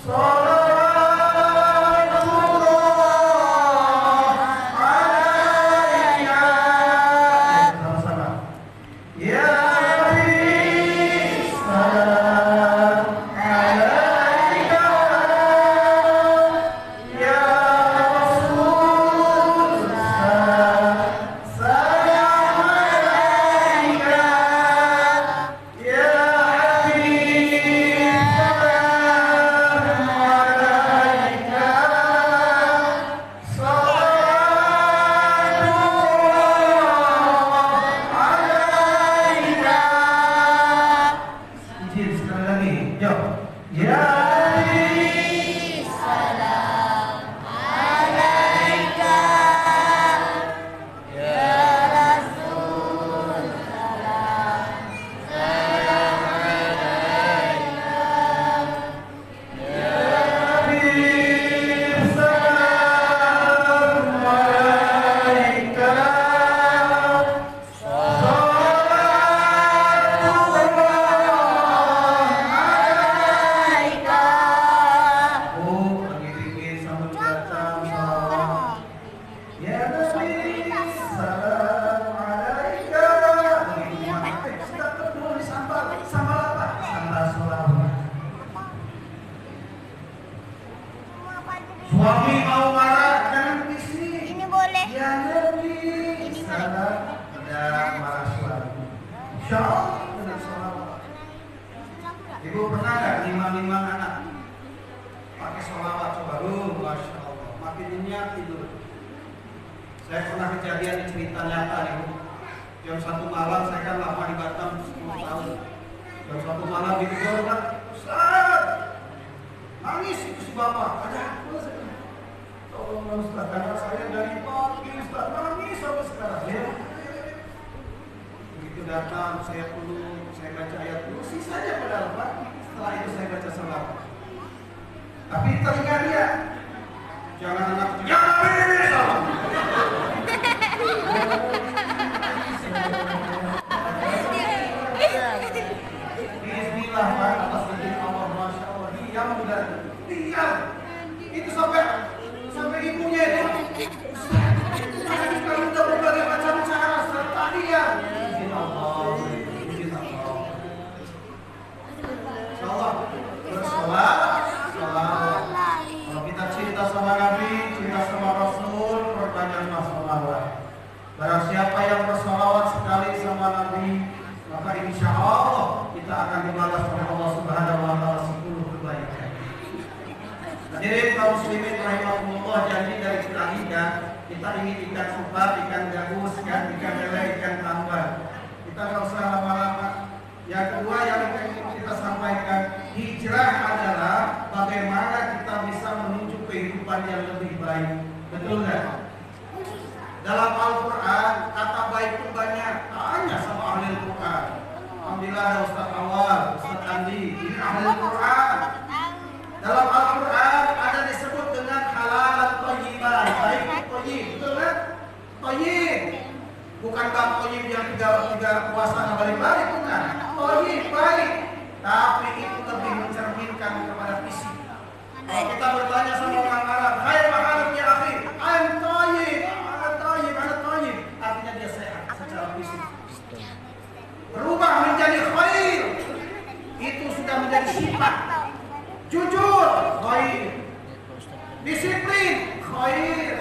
[SPEAKER 4] Salam Suami mau marah, jangan bisik.
[SPEAKER 5] Ini boleh.
[SPEAKER 4] Yang lebih salah pada marah suami. Insya Allah dengan sholawat. Ibu pernah nggak nimang-nimang anak pakai sholawat? Coba lu, masya Allah. Makin nyenyak tidur. Saya pernah kejadian di cerita nyata nih. Jam 1 malam, saya kan lama di Batam 10 tahun. Jam 1 malam di tidur kan, Ustaz, nangis itu si bapak. Ada apa? Tolong Ustaz, karena saya dari pagi Ustaz nangis sampai sekarang. Ya. Begitu datang, saya peluk, saya baca ayat kursi saja padahal Pak. Setelah itu saya baca selawat. Tapi telinga dia, jangan anak ya salam. Bismillah Pak, atas izin Allah, masya Allah, diam udah, diam. Itu sampai ibunya itu. Kita udah berbagai macam cara serta dia. Izin Allah, izin Allah. Insyaallah bersolawat, salawat. Kalau kita cinta sama Nabi, cinta sama Rasul, perbanyaklah salawat. Barang siapa yang bersolawat sekali sama Nabi, maka insya Allah kita akan dibalas oleh Allah Subhanahu Wa Taala 10 kebaikan. Hadirin kaum muslimin rahimahumullah, janji dari kita kita ingin ikan super, ikan gabus, ikan lele, ikan tambang. Kita nggak usah lama-lama. Yang kedua yang ingin kita sampaikan, hijrah adalah bagaimana kita bisa menuju kehidupan yang lebih baik. Betul nggak? Dalam Al-Quran, kata baik itu banyak. Tanya sama ahli Al-Quran. Alhamdulillah ada Ustaz Awal, Ustaz Andi, ini ahli Al-Quran. Dalam Al-Quran ada disebut dengan halal dan thayyiban. Baik itu thayyib, betul kan? Thayyib. Bukan bang thayyib yang tiga puasa nggak balik-balik, bukan. Thayyib, baik. Tapi itu lebih mencerminkan kepada fisik. Kalau kita bertanya sama orang Arab, hai mahaluk ya akhi, I'm thayyib. Artinya dia sehat secara fisik. Berubah menjadi khair, itu sudah menjadi sifat. Jujur, khair. Disiplin, khair.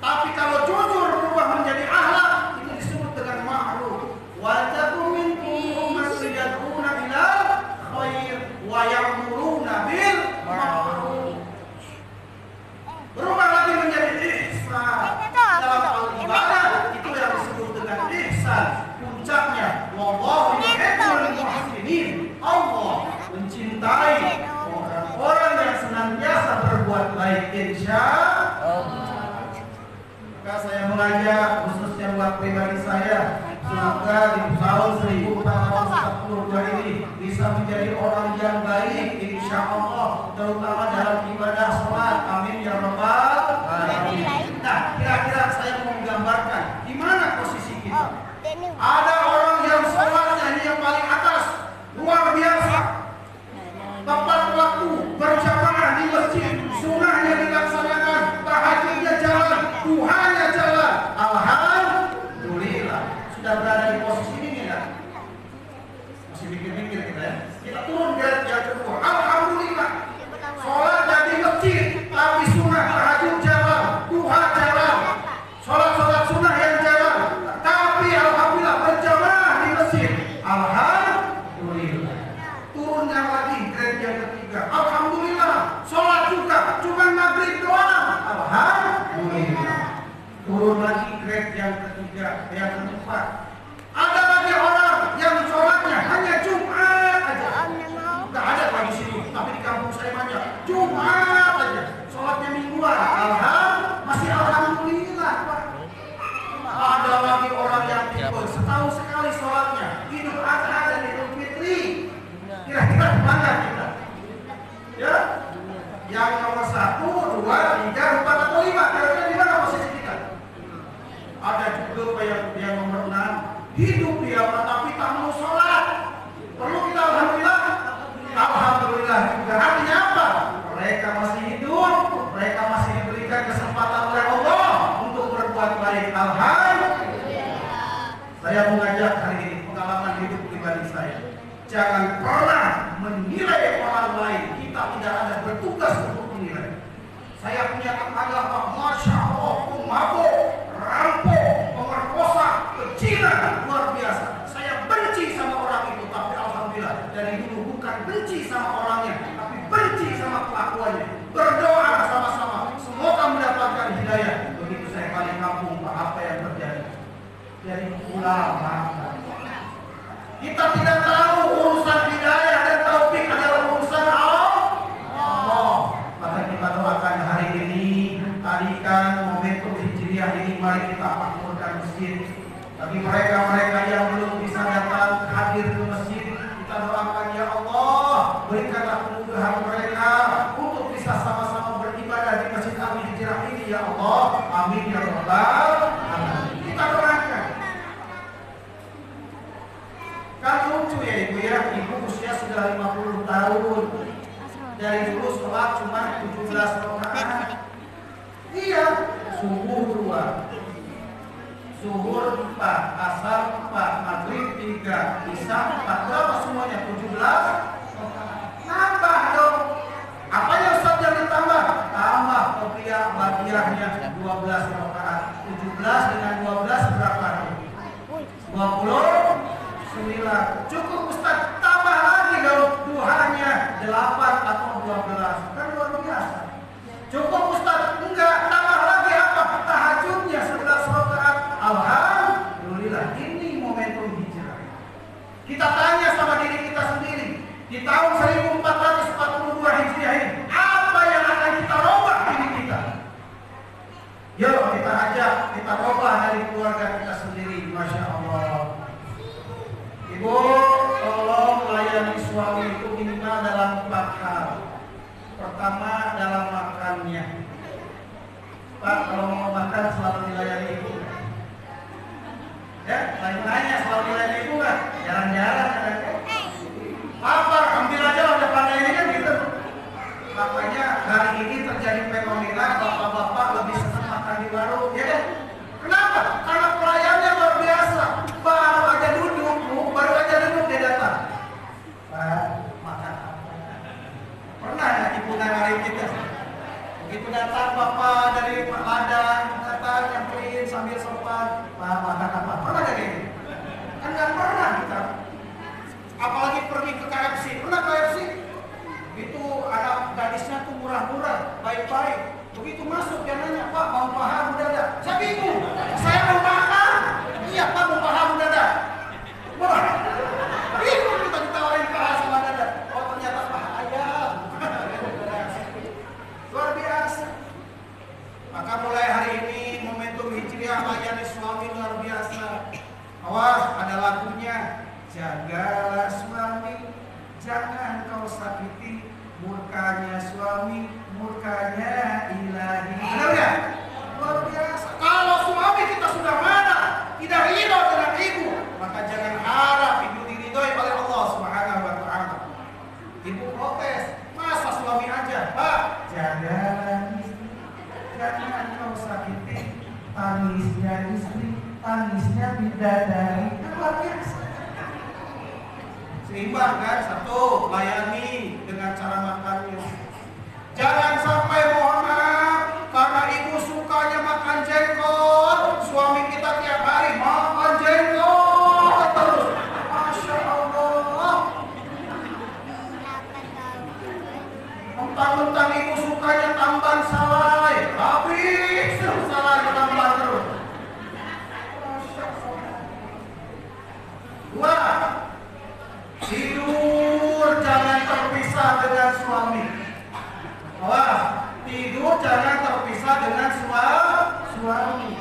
[SPEAKER 4] Tapi kalau jujur berubah menjadi akhlak, itu disebut dengan ma'ruf. Wa takum minkum ummatun yad'una ilal khair wa ya'muruna bil ma'ruf. Berubah lagi menjadi ihsan. Dalam al-ibadah itu yang disebut dengan ihsan. Puncaknya wallahu yuhibbul muhsinin. Allah mencintai orang-orang yang senantiasa berbuat baik, insya Allah. Maka saya mengajak khususnya buat pribadi saya, semoga di tahun 1442 ini bisa menjadi orang yang baik, insya Allah, terutama dalam ibadah sholat. Amin ya rabbal alamin. Nah, kira-kira saya mau menggambarkan di mana posisi kita. Ada orang yang sholatnya ini yang paling atas, luar biasa. Tepat waktu, berjamaah di masjid, sunnahnya dilaksanakan, tahajudnya jalan, duhanya jalan. Alhamdulillah, sudah berada di posisi ini kan? Masih mikir-mikir kita ya. Kita turun dari yang kedua. Alhamdulillah, sholatnya di masjid, tapi sunnah tahajud jalan, duha jalan, sholat sunnah yang jalan. Tapi alhamdulillah berjamaah di masjid. Alhamdulillah. Turunnya lagi grade yang ketiga. Alhamdulillah. Sholat juga, cuma maghrib doang. Alhamdulillah. Turun lagi grade yang ketiga, yang keempat. Ada lagi orang yang sholatnya hanya Jumat aja. Nggak ada lagi di sini, tapi di kampung saya banyak. Jumat aja. Sholatnya mingguan. Masih alhamdulillah, Pak. Ada lagi orang yang tipe setahun sekali sholatnya, Idul Adha dan Idul Fitri. Kira-kira mana kita? Ya, yang nomor 1, 2, 3, 4 atau 5. Kira-kira di mana posisi kita? Ada juga yang nomor 6, hidup dia tapi tak mau sholat. Perlu kita alhamdulillah. Alhamdulillah juga. Artinya apa? Mereka masih hidup, mereka masih diberikan kesempatan oleh Allah untuk berbuat baik. Alhamdulillah. Saya mengajak hari ini pengalaman hidup pribadi saya. Jangan pernah menilai orang lain. Kita tidak ada bertugas untuk menilai. Saya punya tetangga, Masya Allah, pemabuk, rampok, pemerkosa, pezina, luar biasa. Saya benci sama orang itu, tapi alhamdulillah dari dulu bukan benci sama orangnya, tapi benci sama kelakuannya. Berdoa sama-sama, semoga mendapatkan hidayah. Begitu saya balik kampung, Pak, apa yang terjadi? Jadi ulama. Kita tidak tahu urusan hidayah dan taufik adalah urusan Allah. Maka kita doakan hari ini, tadikan momentum hijriah ini, mari kita makmurkan masjid. Bagi mereka-mereka yang belum bisa datang hadir ke masjid, kita doakan ya Allah, berikanlah kemudahan mereka untuk bisa sama-sama beribadah di Masjid Al-Hijrah ini ya Allah. Amin ya rabbal alamin. Kita doakan. Kan lucu ya ibu ya, ibu usia sudah 50 tahun. Dari dulu sholat cuma 17 rakaat. Iya, subuh 2, zuhur 4, asar 4, maghrib 3, isya 4. Berapa semuanya? 17. Nambah dong. Apa yang Ustaz yang ditambah? Tambah kopiah badiahnya 12 rakaat. 17 dengan 12 berapa? 29. Cukup Ustaz, tambah lagi dong duhanya 8 atau 12. Kan luar biasa. Cukup Ustaz, enggak, tambah lagi apa? Tahajudnya 11 rakaat. Alhamdulillah, ini momentum hijrah. Kita tanya sama diri kita sendiri, di tahun 1442 Hijriah ini, apa yang akan kita robah diri kita? Yuk kita ajak, kita robah dari keluarga kita sendiri. Masya Allah. Ibu, tolong melayani suami itu minimal dalam 4 hal. Pertama, dalam makannya. Pak, kalau mau makan selalu dilayani ibu. Ya, saya nanya selalu dilayani ibu nggak? Jarang-jarang kan? Apa? Ambil aja udah pandai ini kan gitu. Makanya hari ini terjadi fenomena bapak-bapak lebih senang makan di warung, ya kan? Kenapa? Karena pelayannya luar biasa. Baru aja duduk, dia datang. Pak, makan apa? Pernah ya ibu nangarin kita? Begitu datang bapak dari ladang, datang nyamperin sambil sopan, Pak, makan apa? Pernah gak kayak gitu? Kan gak pernah kita. Apalagi pergi ke KFC. Pernah KFC? Itu anak gadisnya tuh murah-murah, baik-baik. Begitu masuk dia nanya, Pak mau paha dada? Saya bingung. Saya mau makan. Iya Pak mau paha dada. Murah. Bingung kita ditawarin paha sama dada. Oh ternyata paha ayam. Luar biasa. Maka mulai hari ini momentum hijriah layani suami luar biasa. Awas ada lagunya. Jagalah suami, jangan kau sakiti. Murkanya suami, murkanya ilahi. Benar nggak? Luar biasa. Kalau suami kita sudah marah, tidak ridho dengan ibu, maka jangan harap ibu diridhoi oleh Allah Subhanahu wa Ta'ala. Ibu protes, masa suami aja, Pak? Jagalah istri, jangan kau sakiti. Tangisnya istri, tangisnya bidadari. Luar biasa. Seimbang kan? Satu, layani dengan cara makannya. Jangan sampai mohon maaf karena ibu sukanya makan jengkol, suami kita tiap hari makan jengkol terus. Masya Allah. Mentang-mentang ibu sukanya tambahan salai, habis terus salai tambah terus. Masya Allah. Dua, tidur jangan terpisah dengan suami. Awas, tidur jangan terpisah dengan suami.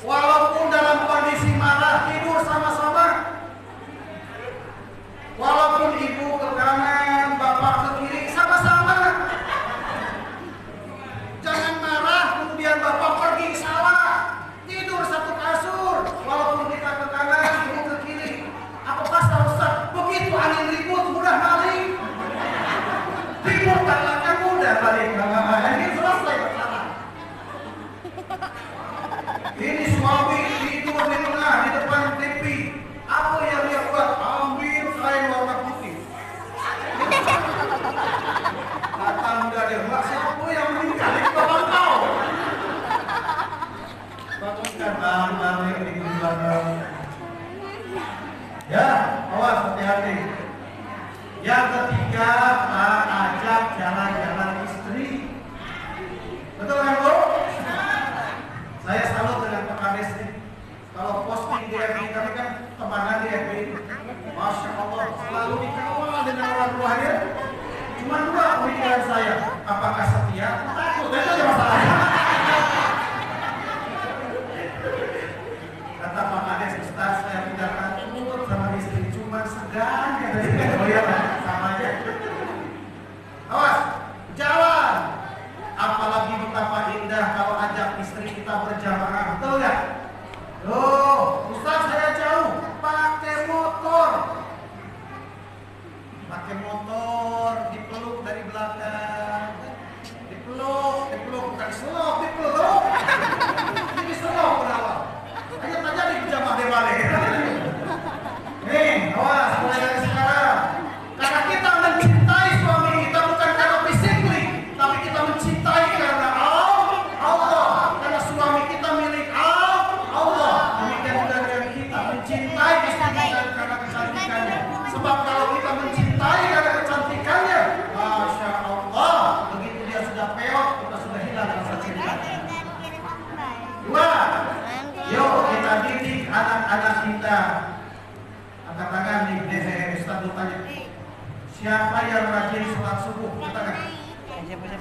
[SPEAKER 4] Walaupun dalam kondisi marah, tidur sama-sama. Walaupun ibu ke kanan, bapak ke kiri, sama-sama. Jangan marah, kemudian bapak pergi salah. Tidur satu kasur, walaupun kita ke kanan, ibu ke kiri. Apa pasal Ustaz? Begitu angin ribut mudah maling. Ribut tangannya mudah balik. Ini selesai masalah. Ini suami tidur di tengah di depan TV. Apa yang dia buat? Ambil kain warna putih. Kata muda dia, Mbak siapa yang meninggal?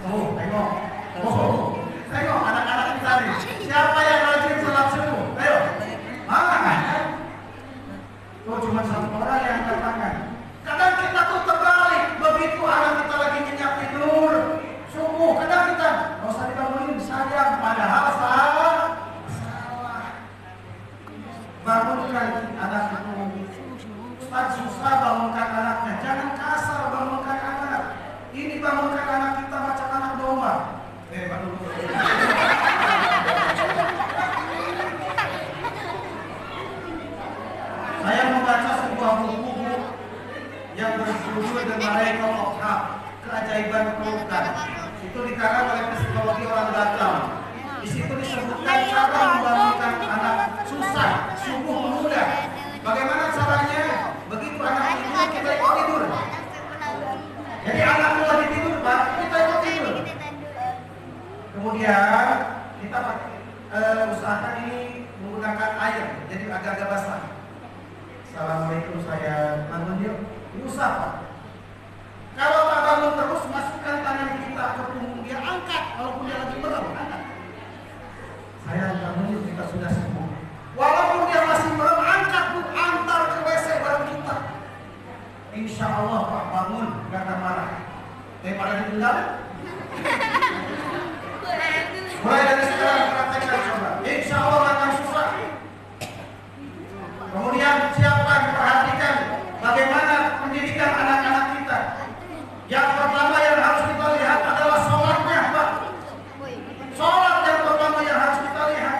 [SPEAKER 4] Oh, tengok. Oh, tengok anak-anak kita nih. Siapa yang rajin sholat subuh? Ayo. Kan? Oh, cuma satu orang yang angkat tangan. Kadang kita tuh terbalik. Begitu anak kita lagi nyenyak tidur subuh, kadang kita nggak usah dibangunin sayang. Padahal salah. Bangunkan anak itu. Ustaz susah bangunkan anaknya. Jangan kasar bangunkan anak. Ini bangunkan anak kita macam anak domba. Saya membaca sebuah buku yang berjudul The Miracle of Heart, keajaiban pelukan. Itu dikarang oleh psikologi orang Batam. Di situ disebutkan cara membangunkan anak susah, subuh muda. Bagaimana caranya? Begitu anak tidur, kita ikut tidur. Jadi anak lagi tidur, Pak, kita ikut tidur. Kemudian kita usahakan ini menggunakan air, jadi agak-agak basah. Assalamualaikum, saya bangun yuk. Ini usah, Pak. Kalau tak bangun terus, masukkan tangan kita ke punggung dia, angkat. Walaupun dia lagi merem, angkat. Saya bangun yuk, kita sudah sembuh. Walaupun dia masih merem, angkat bu, antar ke WC bareng kita. Insya Allah Pak bangun, gak akan marah. Daripada ditinggal. Mulai dari sekarang praktekkan coba. Insya Allah akan susah. Kemudian siapkan, perhatikan bagaimana pendidikan anak-anak kita. Yang pertama yang harus kita lihat adalah sholatnya, Pak. Sholat yang pertama yang harus kita lihat.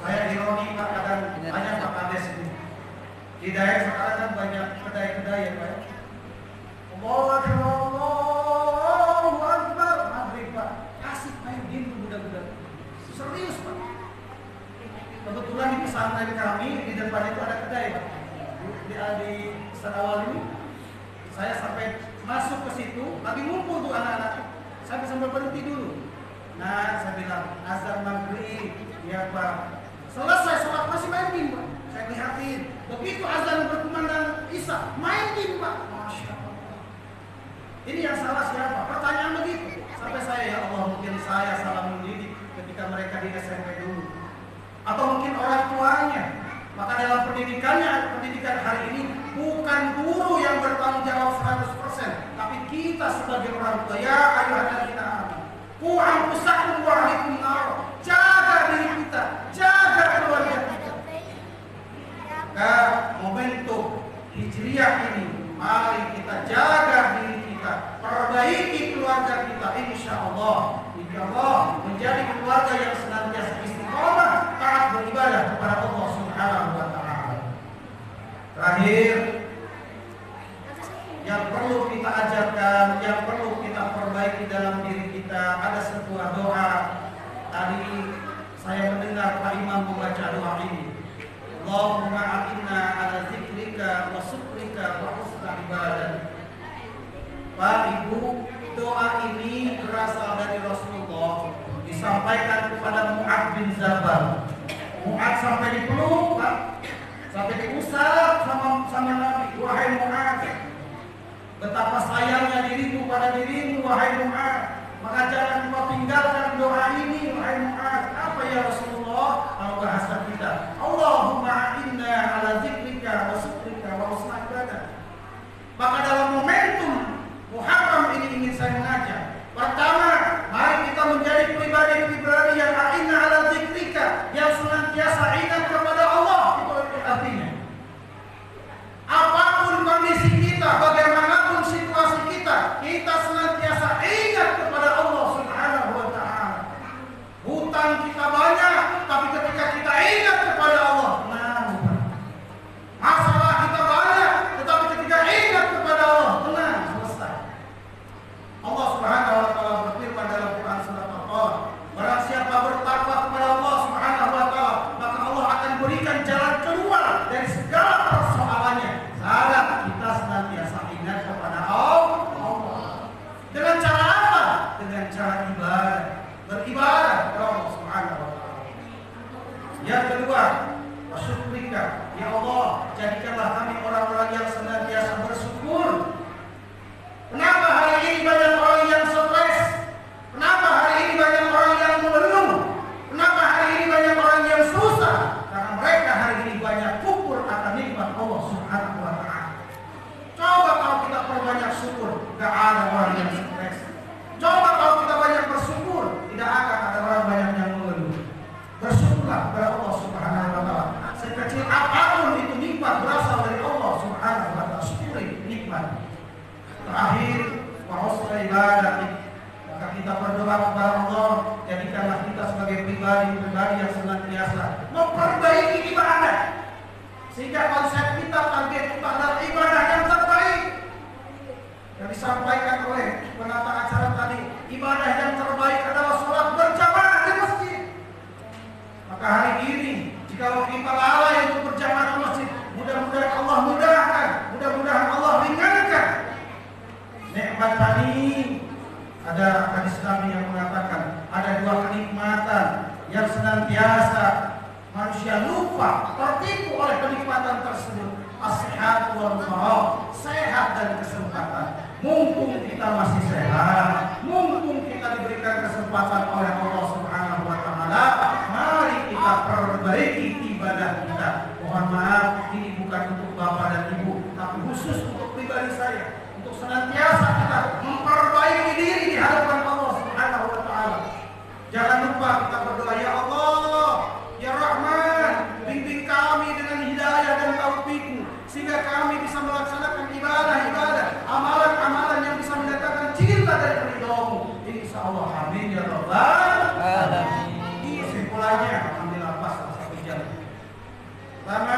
[SPEAKER 4] Saya ironi Pak, kadang banyak Pak Kades ini. Di daerah sekarang kan banyak kedai-kedai ya Pak. Allahu Akbar, maghrib Pak. Asik main game budak-budak. Serius Pak. Kebetulan di pesantren kami di depan itu ada kedai Pak. Di Sanawal ini saya sampai masuk ke situ, lagi ngumpul tuh anak-anak. Saya sampai berhenti dulu. Nah, saya bilang azan maghrib, ya Pak. Selesai sholat masih main game Pak. Saya lihatin. Begitu azan berkumandang Isya, main game Pak. Masya Allah. Ini yang salah siapa? Pertanyaan begitu. Sampai saya, ya Allah, mungkin saya salah mendidik ketika mereka di SMP dulu. Atau mungkin orang tuanya. Maka dalam pendidikan hari ini bukan guru yang bertanggung jawab 100%, tapi kita sebagai orang tua. Ya ayyuhalladzina amanu qu anfusakum wa ahlikum nar. Jaga diri kita, jaga keluarga kita. Momentum Hijriah ini, mari kita jaga diri kita, perbaiki keluarga kita. Insya Allah menjadi keluarga yang senantiasa istiqomah taat beribadah kepada Allah Subhanahu wa Ta'ala. Terakhir, yang perlu kita ajarkan, yang perlu kita perbaiki dalam diri kita, ada sebuah doa. Tadi saya mendengar Pak Imam membaca doa ini. Allahumma a'inna ala zikrika wa syukrika wa husna ibadah. Pak Ibu, doa ini berasal dari Rasulullah, disampaikan kepada Mu'adz bin Jabal. Mu'adz sampai dipeluk, Pak, sampai diusap sama Nabi. Wahai Mu'adz, betapa sayangnya dirimu pada dirimu, wahai Mu'adz. Maka jangan lupa tinggalkan doa ini, wahai Mu'adz. Apa ya Rasulullah? Kalau bahasa kita, Allahumma inna ala zikrika wa syukrika wa husna ibadah. Maka dalam momentum Muharram ini ingin saya mengajak. Pertama, mari kita menjadi pribadi-pribadi yang a'inna ala zikrika, yang senantiasa ingat kepada Allah. Itu artinya. Apapun kondisi kita, bagaimanapun situasi kita, kita senantiasa ingat kepada Allah Subhanahu wa Ta'ala. Gak ada orang yang stres. Coba kalau kita banyak bersyukur, tidak akan ada orang banyak yang mengeluh. Bersyukurlah kepada Allah Subhanahu wa taala. Sekecil apapun itu nikmat berasal dari Allah Subhanahu wa taala. Syukuri nikmat. Terakhir, wahusnul ibadah. Maka kita berdoa kepada Allah, jadikanlah kita sebagai pribadi yang senantiasa memperbaiki ibadah. Sehingga konsep kita target kita adalah ibadah yang terbaik. Yang disampaikan oleh penata acara tadi, ibadah yang terbaik adalah sholat berjamaah di masjid. Maka hari ini, jika kita lalai untuk berjamaah di masjid, mudah-mudahan Allah mudahkan, mudah-mudahan Allah ringankan. Nikmat tadi, ada hadis Nabi yang mengatakan ada dua kenikmatan yang senantiasa manusia lupa, tertipu oleh kenikmatan tersebut. As-sehat wal faragh, sehat dan kesempatan. Mumpung kita masih sehat, mumpung kita diberikan kesempatan oleh Allah Subhanahu wa taala, mari kita perbaiki ibadah kita. Mohon maaf, ini bukan untuk Bapak dan Ibu, tapi khusus untuk pribadi saya. Untuk senantiasa kita memperbaiki diri di hadapan Allah Subhanahu wa taala. Jangan lupa kita berdoa, ya Allah, ya Rahman, bimbing kami dengan hidayah dan taufik-Mu sehingga kami bisa melaksanakan ibadah-ibadah, amalan-amalan yang bisa mendatangkan cinta dari ridho-Mu. Insyaallah, amin ya rabbal alamin. Kesimpulannya, alhamdulillah pas satu jam. Pertama,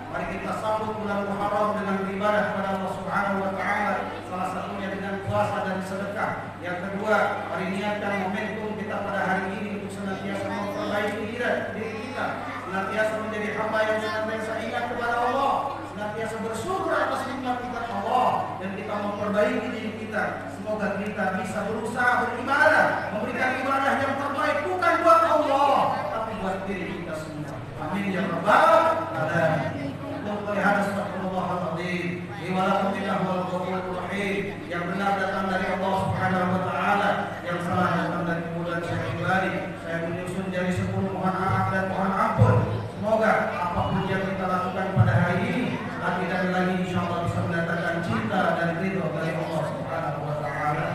[SPEAKER 4] mari kita sambut bulan Muharram dengan beribadah kepada Allah Subhanahu wa taala, salah satunya dengan puasa dan sedekah. Yang kedua, mari niatkan momentum kita pada hari ini untuk senantiasa memperbaiki diri kita, senantiasa menjadi hamba yang senantiasa ingat kepada Allah, senantiasa bersyukur atas nikmat-nikmat Allah, dan kita memperbaiki diri kita. Semoga kita bisa berusaha beribadah, memberikan ibadah yang terbaik bukan buat Allah, tapi buat diri kita semua. Amin ya rabbal alamin. Astagfirullahaladzim. Yang benar datang dari Allah Subhanahu wa taala, yang salah datang dari kemudahan saya pribadi. Saya menyusun jadi 10 mohon maaf dan mohon ampun. Semoga apapun yang kita lakukan pada hari ini lagi dan lagi insyaallah bisa mendatangkan cinta dan ridho dari Allah Subhanahu wa taala.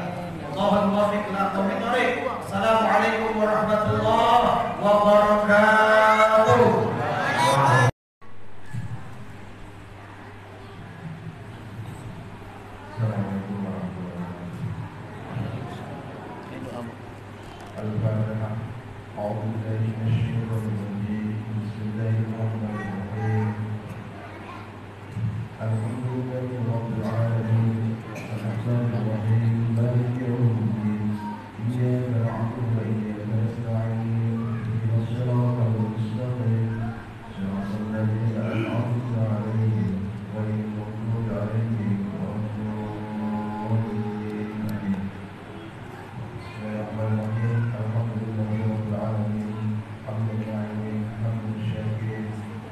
[SPEAKER 4] Allahumma muwaffiq lana taufiq. Assalamualaikum warahmatullahi wabarakatuh.
[SPEAKER 6] Al-Fatihah. A'udzu billahi minasyaitonir rajim. Bismillahirrahmanirrahim. Alhamdulillahi rabbil alamin. Ar-Rahmanir Rahim. Maliki yaumiddin. Iyyaka na'budu wa iyyaka nasta'in. Ihdinas siratal mustaqim. Shiratal ladzina an'amta 'alaihim ghairil maghdubi 'alaihim waladdallin. Bismillahirrahmanirrahim. Alhamdulillahi rabbil alamin. Hamdan na'imin, hamdan syakirin,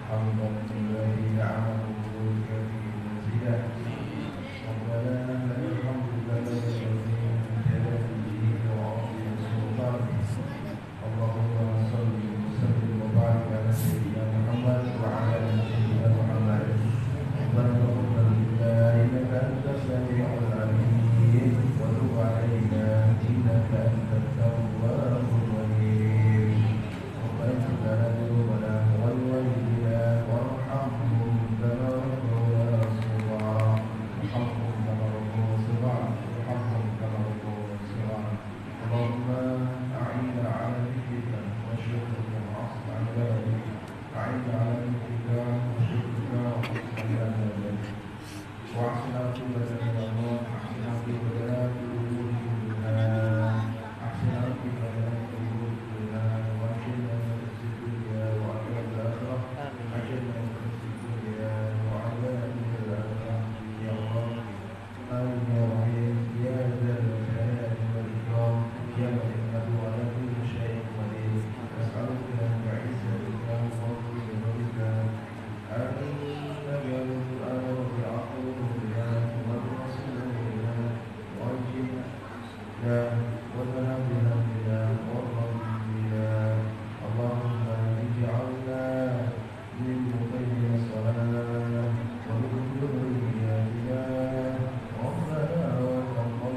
[SPEAKER 6] hamdan lillahi ni'amahu wa kafihi mazidah. Rabbana lakal hamdu kama yanbaghi li jalalihi wa 'azimi sultanik. Allahumma shalli wa sallim wa barik ala sayyidina Muhammad wa ala ali sayyidina Muhammad. Rabbana taqabbal minna innaka antas sami'ul 'alim wa tub 'alaina innaka antat tawwabur rahim. Rabbana ighfir lana dhunubana wa liwalidina warhamhum kama rabbawna shaghira. Warhamhum kama rabbawna shaghira. Warhamhum kama rabbawna shaghira. Allahumma a'inna 'ala dhikrika wa syukrika wa husni ibadatik. A'inna 'ala dhikrika wa syukrika wa husni ibadatik. Wa'asin aqibatana ya Allah, ahsin aqibatana fi umuri kullina, ahsin aqibatana fi umuri kullina, wa ajirna min khizyi dunya wa adhabil akhirah, ajirna min khizyi dunya wa adhabil akhirah ya Allah. Amin ya rahim ya dzal jalali wal ikram ya man innahu ala kulli syai'in qadir. Nas'aluka bi'izzatika wa fadlika amin ya rabbal Allahumma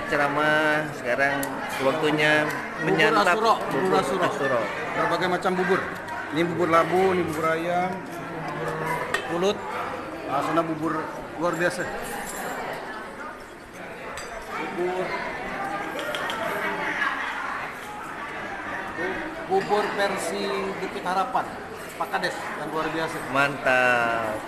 [SPEAKER 7] berceramah. Sekarang waktunya menyantap bubur Asuro.
[SPEAKER 8] Berbagai macam bubur. Ini bubur labu, ini bubur ayam, bubur pulut, sana bubur luar biasa. Bubur versi Bukit Harapan, Pak Kades, yang luar biasa.
[SPEAKER 7] Mantap.